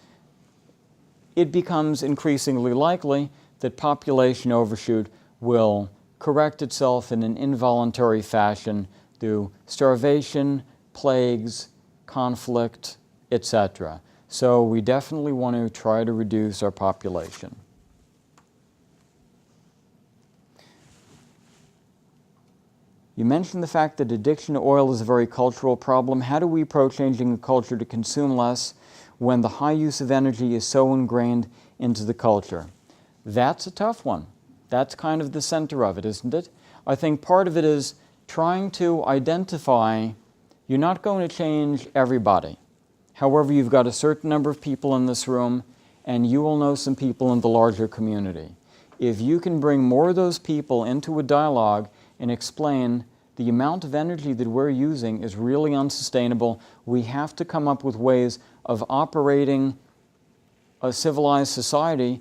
it becomes increasingly likely that population overshoot will correct itself in an involuntary fashion through starvation, plagues, conflict, etc. So we definitely want to try to reduce our population. You mentioned the fact that addiction to oil is a very cultural problem. How do we approach changing the culture to consume less when the high use of energy is so ingrained into the culture? That's a tough one. That's kind of the center of it, isn't it? I think part of it is trying to identify, you're not going to change everybody. However, you've got a certain number of people in this room, and you will know some people in the larger community. If you can bring more of those people into a dialogue and explain the amount of energy that we're using is really unsustainable, we have to come up with ways of operating a civilized society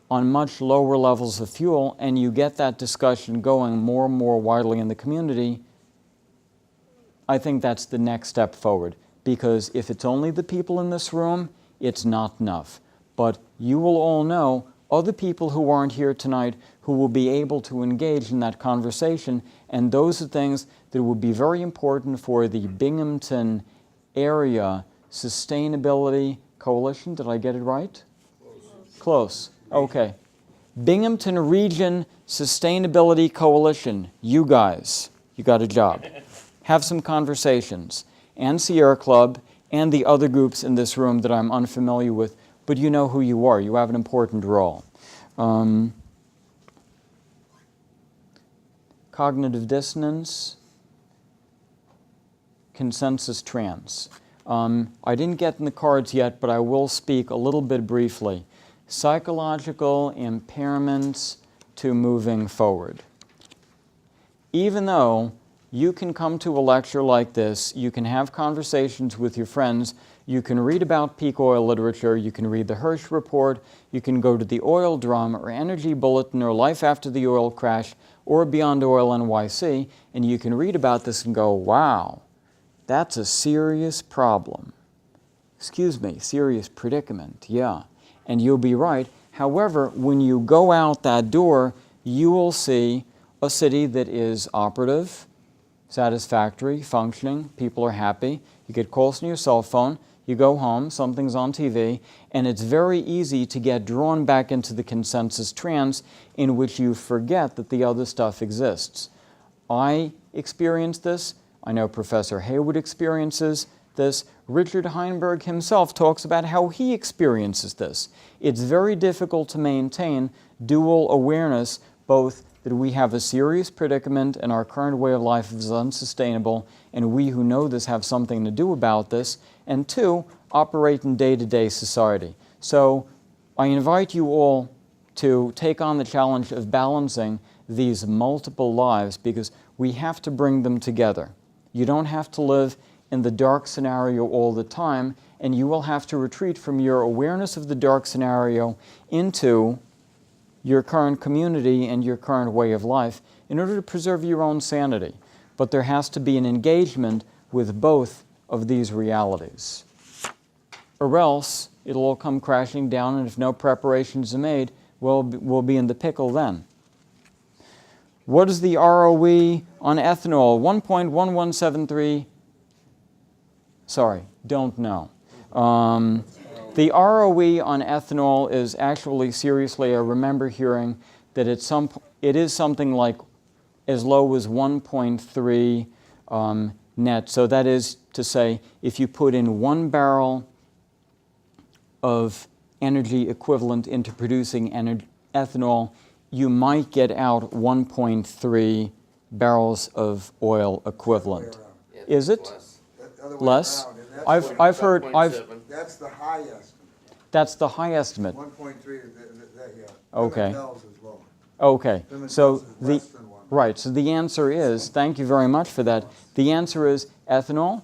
on much lower levels of fuel, and you get that discussion going more and more widely in the community, I think that's the next step forward. Because if it's only the people in this room, it's not enough. But you will all know other people who aren't here tonight who will be able to engage in that conversation, and those are things that will be very important for the Binghamton Area Sustainability Coalition. Did I get it right? Close. Okay. Binghamton Region Sustainability Coalition. You guys, you got a job. Have some conversations. And Sierra Club and the other groups in this room that I'm unfamiliar with, but you know who you are. You have an important role. Cognitive dissonance, consensus trance. I didn't get in the cards yet, but I will speak a little bit briefly. Psychological impairments to moving forward. Even though you can come to a lecture like this, you can have conversations with your friends, you can read about peak oil literature, you can read the Hirsch Report, you can go to the Oil Drum or Energy Bulletin or Life After the Oil Crash or Beyond Oil NYC, and you can read about this and go, wow, that's a serious problem. Excuse me, serious predicament, yeah. And you'll be right. However, when you go out that door, you will see a city that is operative, satisfactory, functioning, people are happy. You get calls on your cell phone, you go home, something's on TV, and it's very easy to get drawn back into the consensus trance in which you forget that the other stuff exists. I experienced this. I know Professor Hayward experiences this. Richard Heinberg himself talks about how he experiences this. It's very difficult to maintain dual awareness, both that we have a serious predicament and our current way of life is unsustainable, and we who know this have something to do about this, and two, operate in day-to-day society. So I invite you all to take on the challenge of balancing these multiple lives, because we have to bring them together. You don't have to live in the dark scenario all the time, and you will have to retreat from your awareness of the dark scenario into your current community and your current way of life in order to preserve your own sanity. But there has to be an engagement with both of these realities. Or else it'll all come crashing down, and if no preparations are made, we'll be in the pickle then. What is the ROE on ethanol? 1.1173. Sorry, don't know. The ROE on ethanol is actually, seriously, I remember hearing that it is something like as low as 1.3 net. So that is to say, if you put in 1 barrel of energy equivalent into producing ethanol, you might get out 1.3 barrels of oil equivalent. Is it? Less? I've heard. That's the high estimate. That's the high estimate. 1.3. Yeah. Okay. Plymouth is lower. Okay. Plymouth So is less than 1. right. So the answer is, thank you very much for that. The answer is ethanol.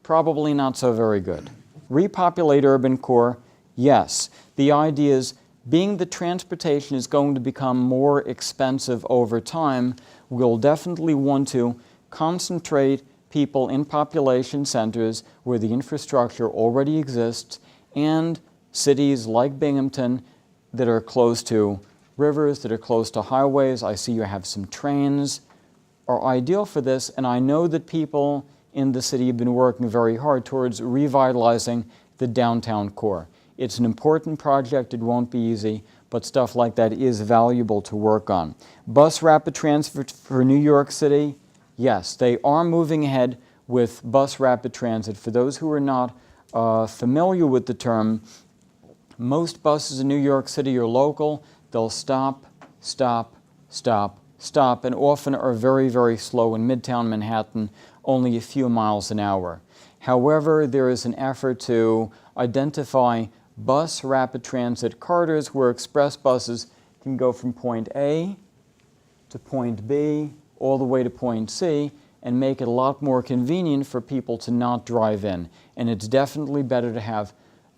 Probably not so very good. Repopulate urban core. Yes. The idea is, being that transportation is going to become more expensive over time, we'll definitely want to concentrate people in population centers where the infrastructure already exists, and cities like Binghamton that are close to rivers, that are close to highways. I see you have some trains, are ideal for this, and I know that people in the city have been working very hard towards revitalizing the downtown core. It's an important project. It won't be easy, but stuff like that is valuable to work on. Bus rapid transit for New York City, yes, they are moving ahead with bus rapid transit. For those who are not familiar with the term, most buses in New York City are local. They'll stop, stop, stop, stop, and often are very, very slow in Midtown Manhattan, only a few miles an hour. However, there is an effort to identify bus rapid transit corridors where express buses can go from point A to point B all the way to point C, and make it a lot more convenient for people to not drive in. And it's definitely better to have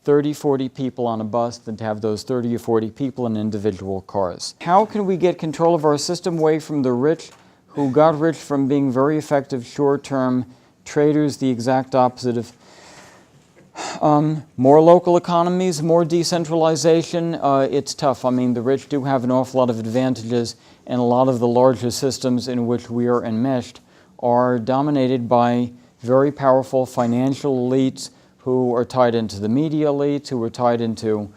30, 40 people on a bus than to have those 30 or 40 people in individual cars. How can we get control of our system away from the rich who got rich from being very effective short-term traders, the exact opposite of more local economies, more decentralization? It's tough. I mean, the rich do have an awful lot of advantages, and a lot of the larger systems in which we are enmeshed are dominated by very powerful financial elites who are tied into the media elites, who are tied into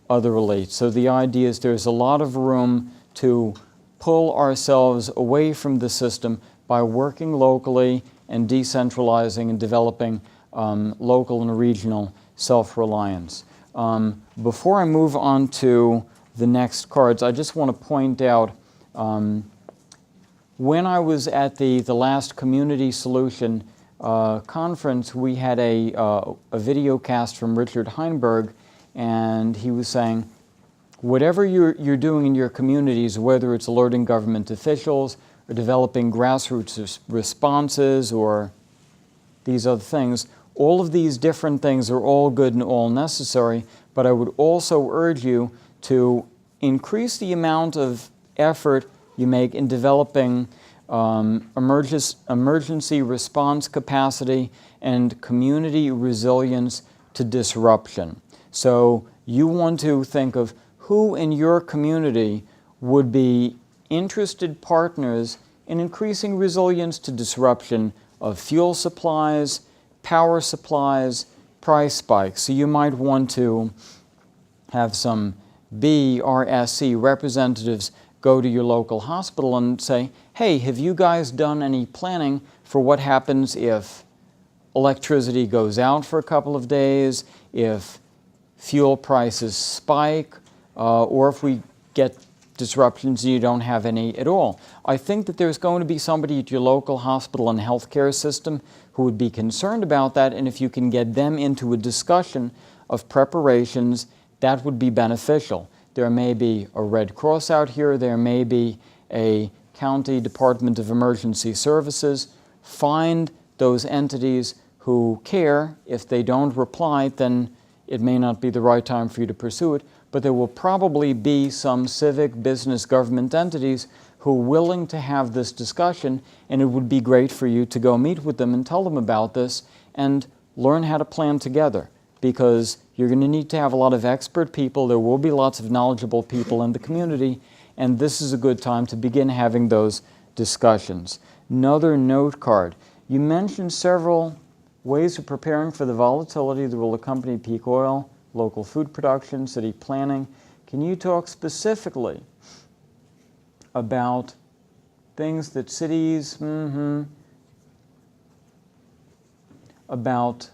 other elites. So the idea is there's a lot of room to pull ourselves away from the system by working locally and decentralizing and developing local and regional self-reliance. Before I move on to the next cards, I just want to point out, when I was at the last Community Solution conference, we had a video cast from Richard Heinberg, and he was saying, whatever you're doing in your communities, whether it's alerting government officials or developing grassroots responses or these other things, all of these different things are all good and all necessary, but I would also urge you to increase the amount of effort you make in developing emergency response capacity and community resilience to disruption. So you want to think of who in your community would be interested partners in increasing resilience to disruption of fuel supplies, power supplies, price spikes. So you might want to have some BRSC representatives go to your local hospital and say, hey, have you guys done any planning for what happens if electricity goes out for a couple of days, if fuel prices spike, or if we get disruptions and you don't have any at all? I think that there's going to be somebody at your local hospital and healthcare system who would be concerned about that, and if you can get them into a discussion of preparations, that would be beneficial. there may be a Red Cross out here, there may be a County Department of Emergency Services. Find those entities who care. If they don't reply, then it may not be the right time for you to pursue it, but there will probably be some civic, business, government entities who are willing to have this discussion, and it would be great for you to go meet with them and tell them about this and learn how to plan together, because you're going to need to have a lot of expert people. There will be lots of knowledgeable people in the community, and this is a good time to begin having those discussions. Another note card. You mentioned several ways of preparing for the volatility that will accompany peak oil, local food production, city planning. Can you talk specifically about things that cities, about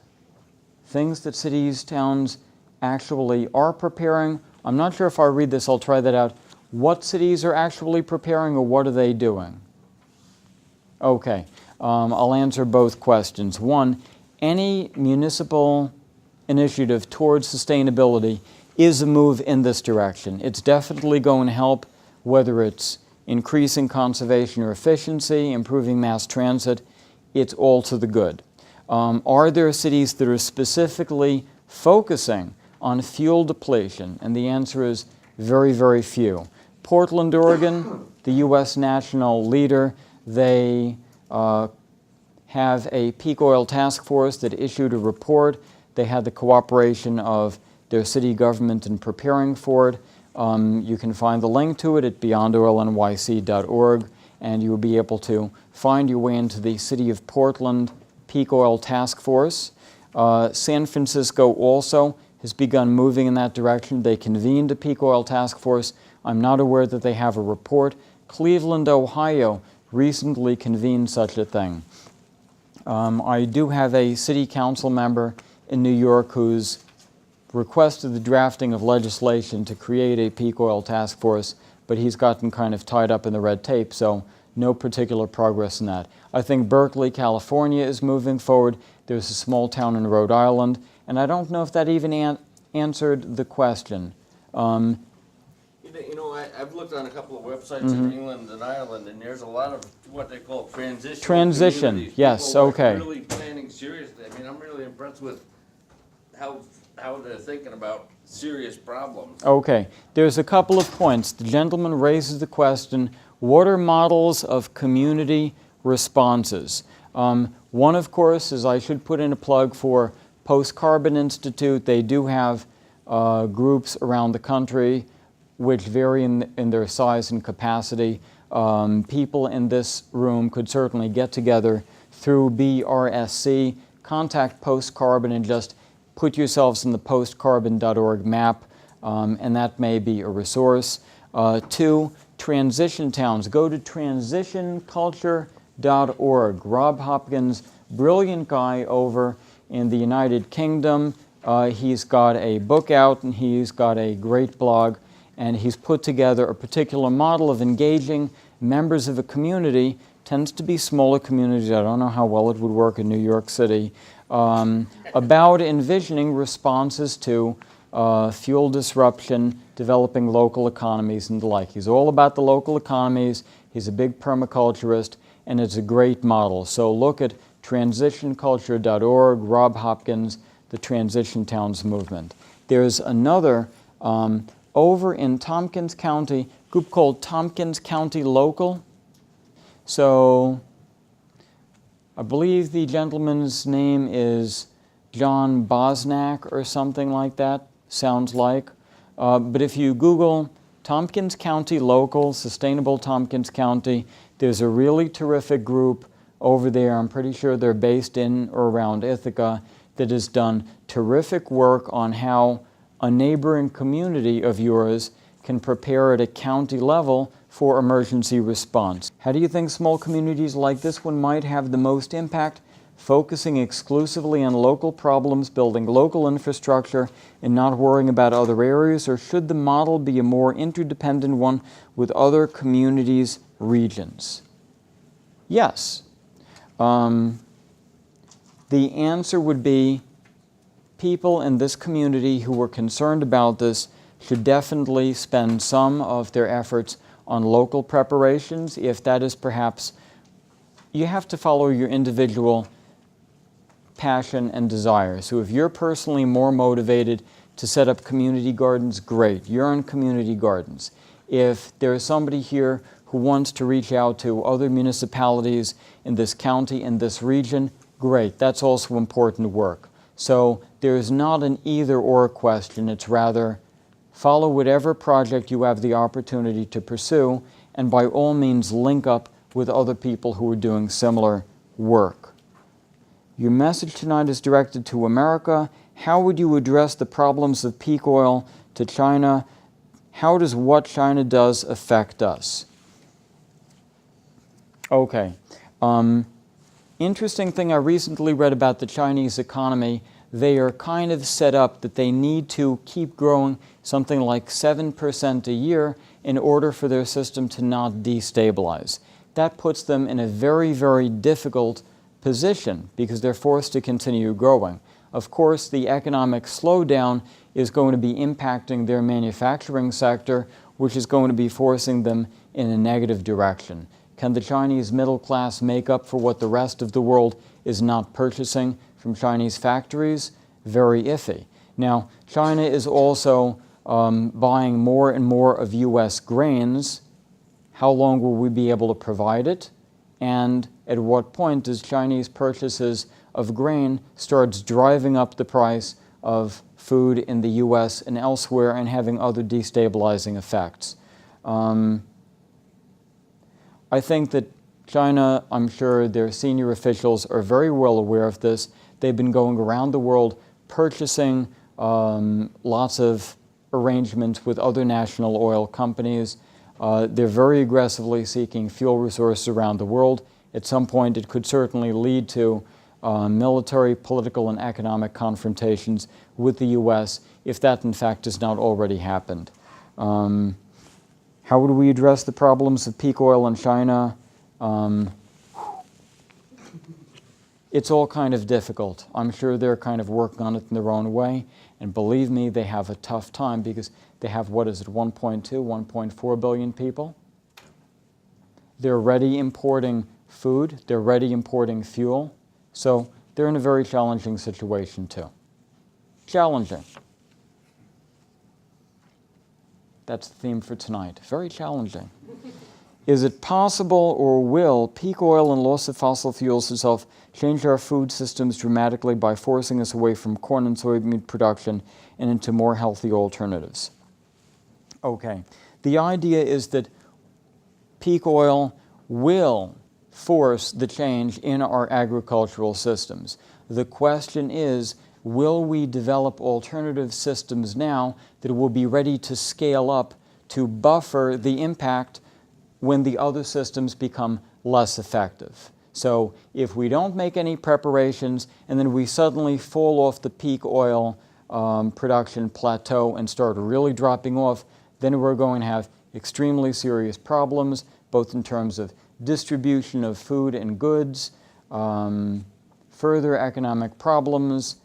things that cities, towns actually are preparing? I'm not sure if I read this, I'll try that out. What cities are actually preparing, or what are they doing? Okay, I'll answer both questions. One, any municipal initiative towards sustainability is a move in this direction. It's definitely going to help, whether it's increasing conservation or efficiency, improving mass transit, it's all to the good. Are there cities that are specifically focusing on fuel depletion? And the answer is very, very few. Portland, Oregon, the U.S. national leader, they have a peak oil task force that issued a report. They had the cooperation of their city government in preparing for it. You can find the link to it at beyondoilnyc.org, and you will be able to find your way into the City of Portland Peak Oil Task Force. San Francisco also has begun moving in that direction. They convened a peak oil task force. I'm not aware that they have a report. Cleveland, Ohio recently convened such a thing. I do have a city council member in New York who's requested the drafting of legislation to create a peak oil task force, but he's gotten kind of tied up in the red tape, so no particular progress in that. I think Berkeley, California is moving forward. There's a small town in Rhode Island, and I don't know if that even answered the question. You know, I've looked on a couple of websites in England and Ireland, and there's a lot of what they call transition. Communities. Yes, People okay. are really planning seriously. I mean, I'm really impressed with how they're thinking about serious problems. Okay, there's a couple of points. The gentleman raises the question, what are models of community responses? One, of course, is I should put in a plug for Postcarbon Institute. They do have groups around the country which vary in their size and capacity. People in this room could certainly get together through BRSC, contact Postcarbon and just put yourselves in the postcarbon.org map, and that may be a resource. Two, transition towns. Go to transitionculture.org. Rob Hopkins, brilliant guy over in the United Kingdom. He's got a book out and he's got a great blog, and he's put together a particular model of engaging members of a community. Tends to be smaller communities. I don't know how well it would work in New York City. About envisioning responses to fuel disruption, developing local economies and the like. He's all about the local economies. He's a big permaculturist, and it's a great model. So look at transitionculture.org, Rob Hopkins, the Transition Towns Movement. There's another over in Tompkins County, group called Tompkins County Local. So I believe the gentleman's name is John Bosnack or something like that, sounds like. But if you Google Tompkins County Local, Sustainable Tompkins County, there's a really terrific group over there. I'm pretty sure they're based in or around Ithaca that has done terrific work on how a neighboring community of yours can prepare at a county level for emergency response. How do you think small communities like this one might have the most impact? Focusing exclusively on local problems, building local infrastructure, and not worrying about other areas? Or should the model be a more interdependent one with other communities, regions? Yes. The answer would be people in this community who were concerned about this should definitely spend some of their efforts on local preparations, if that is perhaps, you have to follow your individual passion and desire. So if you're personally more motivated to set up community gardens, great, you're in community gardens. If there is somebody here who wants to reach out to other municipalities in this county, in this region, great, that's also important work. So there is not an either-or question, it's rather follow whatever project you have the opportunity to pursue, and by all means link up with other people who are doing similar work. Your message tonight is directed to America. How would you address the problems of peak oil to China? How does what China does affect us? Okay. Interesting thing I recently read about the Chinese economy. They are kind of set up that they need to keep growing something like 7% a year in order for their system to not destabilize. That puts them in a very, very difficult position because they're forced to continue growing. Of course, the economic slowdown is going to be impacting their manufacturing sector, which is going to be forcing them in a negative direction. Can the Chinese middle class make up for what the rest of the world is not purchasing from Chinese factories? Very iffy. Now, China is also buying more and more of U.S. grains. How long will we be able to provide it? And at what point does Chinese purchases of grain starts driving up the price of food in the U.S. and elsewhere and having other destabilizing effects? I think that China, I'm sure their senior officials are very well aware of this. They've been going around the world purchasing lots of arrangements with other national oil companies. They're very aggressively seeking fuel resources around the world. At some point, it could certainly lead to military, political, and economic confrontations with the U.S. if that, in fact, has not already happened. How would we address the problems of peak oil in China? It's all kind of difficult. I'm sure they're kind of working on it in their own way. And believe me, they have a tough time because they have, 1.4 billion people? They're already importing food. They're already importing fuel. So they're in a very challenging situation too. Challenging. That's the theme for tonight. Very challenging. Is it possible or will peak oil and loss of fossil fuels itself change our food systems dramatically by forcing us away from corn and soybean production and into more healthy alternatives? Okay. The idea is that peak oil will force the change in our agricultural systems. The question is, will we develop alternative systems now that will be ready to scale up to buffer the impact when the other systems become less effective? So if we don't make any preparations and then we suddenly fall off the peak oil production plateau and start really dropping off, then we're going to have extremely serious problems, both in terms of distribution of food and goods, further economic problems,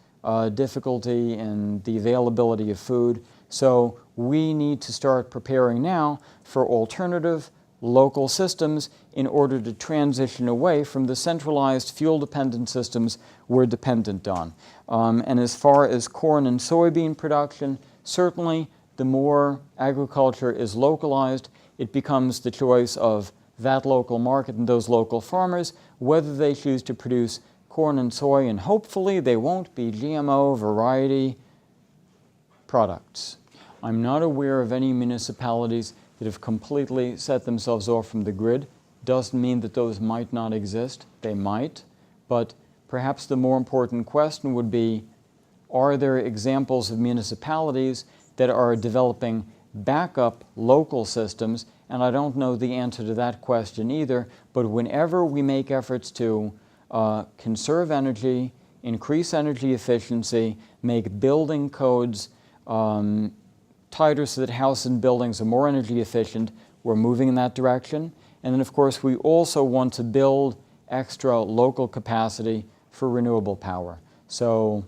difficulty in the availability of food. So we need to start preparing now for alternative local systems in order to transition away from the centralized fuel-dependent systems we're dependent on. And as far as corn and soybean production, certainly the more agriculture is localized, it becomes the choice of that local market and those local farmers whether they choose to produce corn and soy, and hopefully they won't be GMO variety products. I'm not aware of any municipalities that have completely set themselves off from the grid. Doesn't mean that those might not exist. They might. But perhaps the more important question would be, are there examples of municipalities that are developing backup local systems? And I don't know the answer to that question either. But whenever we make efforts to conserve energy, increase energy efficiency, make building codes tighter so that houses and buildings are more energy efficient, we're moving in that direction. And then, of course, we also want to build extra local capacity for renewable power. So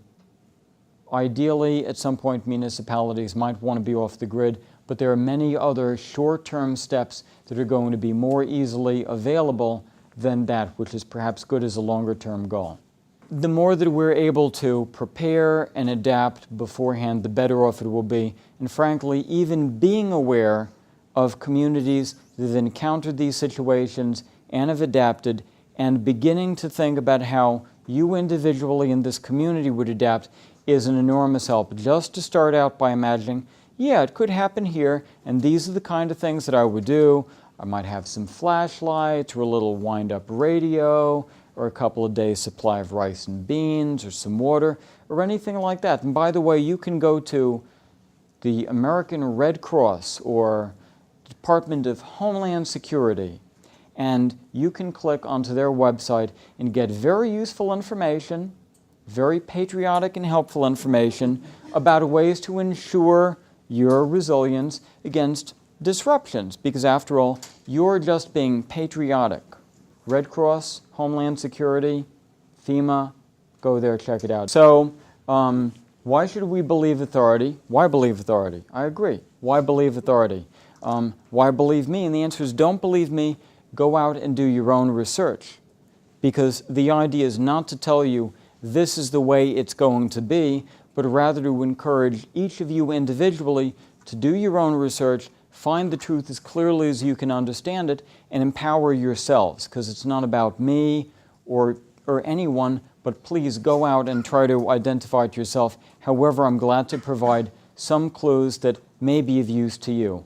ideally, at some point, municipalities might want to be off the grid, but there are many other short-term steps that are going to be more easily available than that, which is perhaps good as a longer-term goal. The more that we're able to prepare and adapt beforehand, the better off it will be. And frankly, even being aware of communities that have encountered these situations and have adapted, and beginning to think about how you individually in this community would adapt is an enormous help. Just to start out by imagining, yeah, it could happen here, and these are the kind of things that I would do. I might have some flashlights or a little wind-up radio or a couple of days' supply of rice and beans or some water or anything like that. And by the way, you can go to the American Red Cross or Department of Homeland Security, and you can click onto their website and get very useful information, very patriotic and helpful information about ways to ensure your resilience against disruptions, because after all, you're just being patriotic. Red Cross, Homeland Security, FEMA, go there, check it out. So, why should we believe authority? Why believe authority? I agree. Why believe authority? Why believe me? And the answer is don't believe me, go out and do your own research. Because the idea is not to tell you this is the way it's going to be, but rather to encourage each of you individually to do your own research, find the truth as clearly as you can understand it, and empower yourselves, because it's not about me or anyone, but please go out and try to identify it yourself. However, I'm glad to provide some clues that may be of use to you.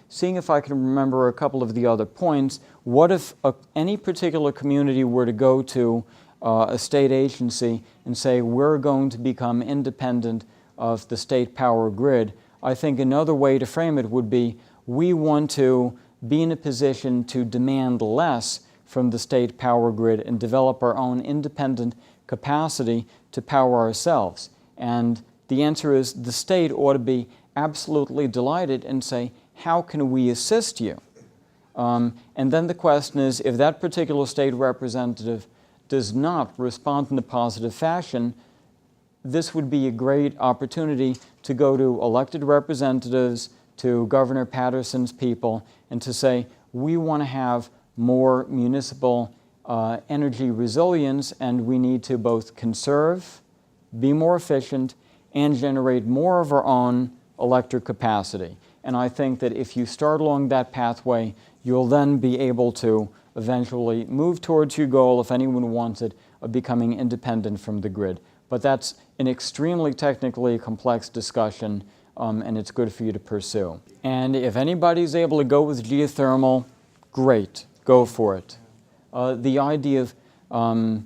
Seeing if I can remember a couple of the other points, what if any particular community were to go to a state agency and say, we're going to become independent of the state power grid? I think another way to frame it would be, we want to be in a position to demand less from the state power grid and develop our own independent capacity to power ourselves. And the answer is the state ought to be absolutely delighted and say, how can we assist you? And then the question is, if that particular state representative does not respond in a positive fashion, this would be a great opportunity to go to elected representatives, to Governor Patterson's people, and to say, we want to have more municipal energy resilience, and we need to both conserve, be more efficient, and generate more of our own electric capacity. And I think that if you start along that pathway, you'll then be able to eventually move towards your goal, if anyone wants it, of becoming independent from the grid. But that's an extremely technically complex discussion, and it's good for you to pursue. And if anybody's able to go with geothermal, great, go for it. The idea of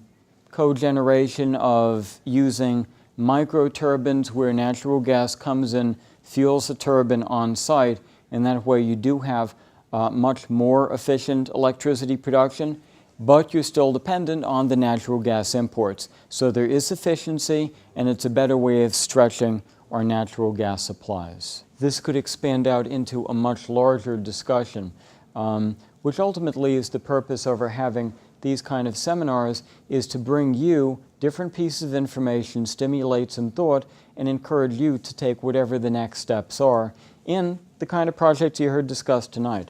cogeneration, of using microturbines where natural gas comes in, fuels the turbine on site, and that way you do have much more efficient electricity production, but you're still dependent on the natural gas imports. So there is efficiency, and it's a better way of stretching our natural gas supplies. This could expand out into a much larger discussion, which ultimately is the purpose of our having these kind of seminars, is to bring you different pieces of information, stimulate some thought, and encourage you to take whatever the next steps are in the kind of projects you heard discussed tonight.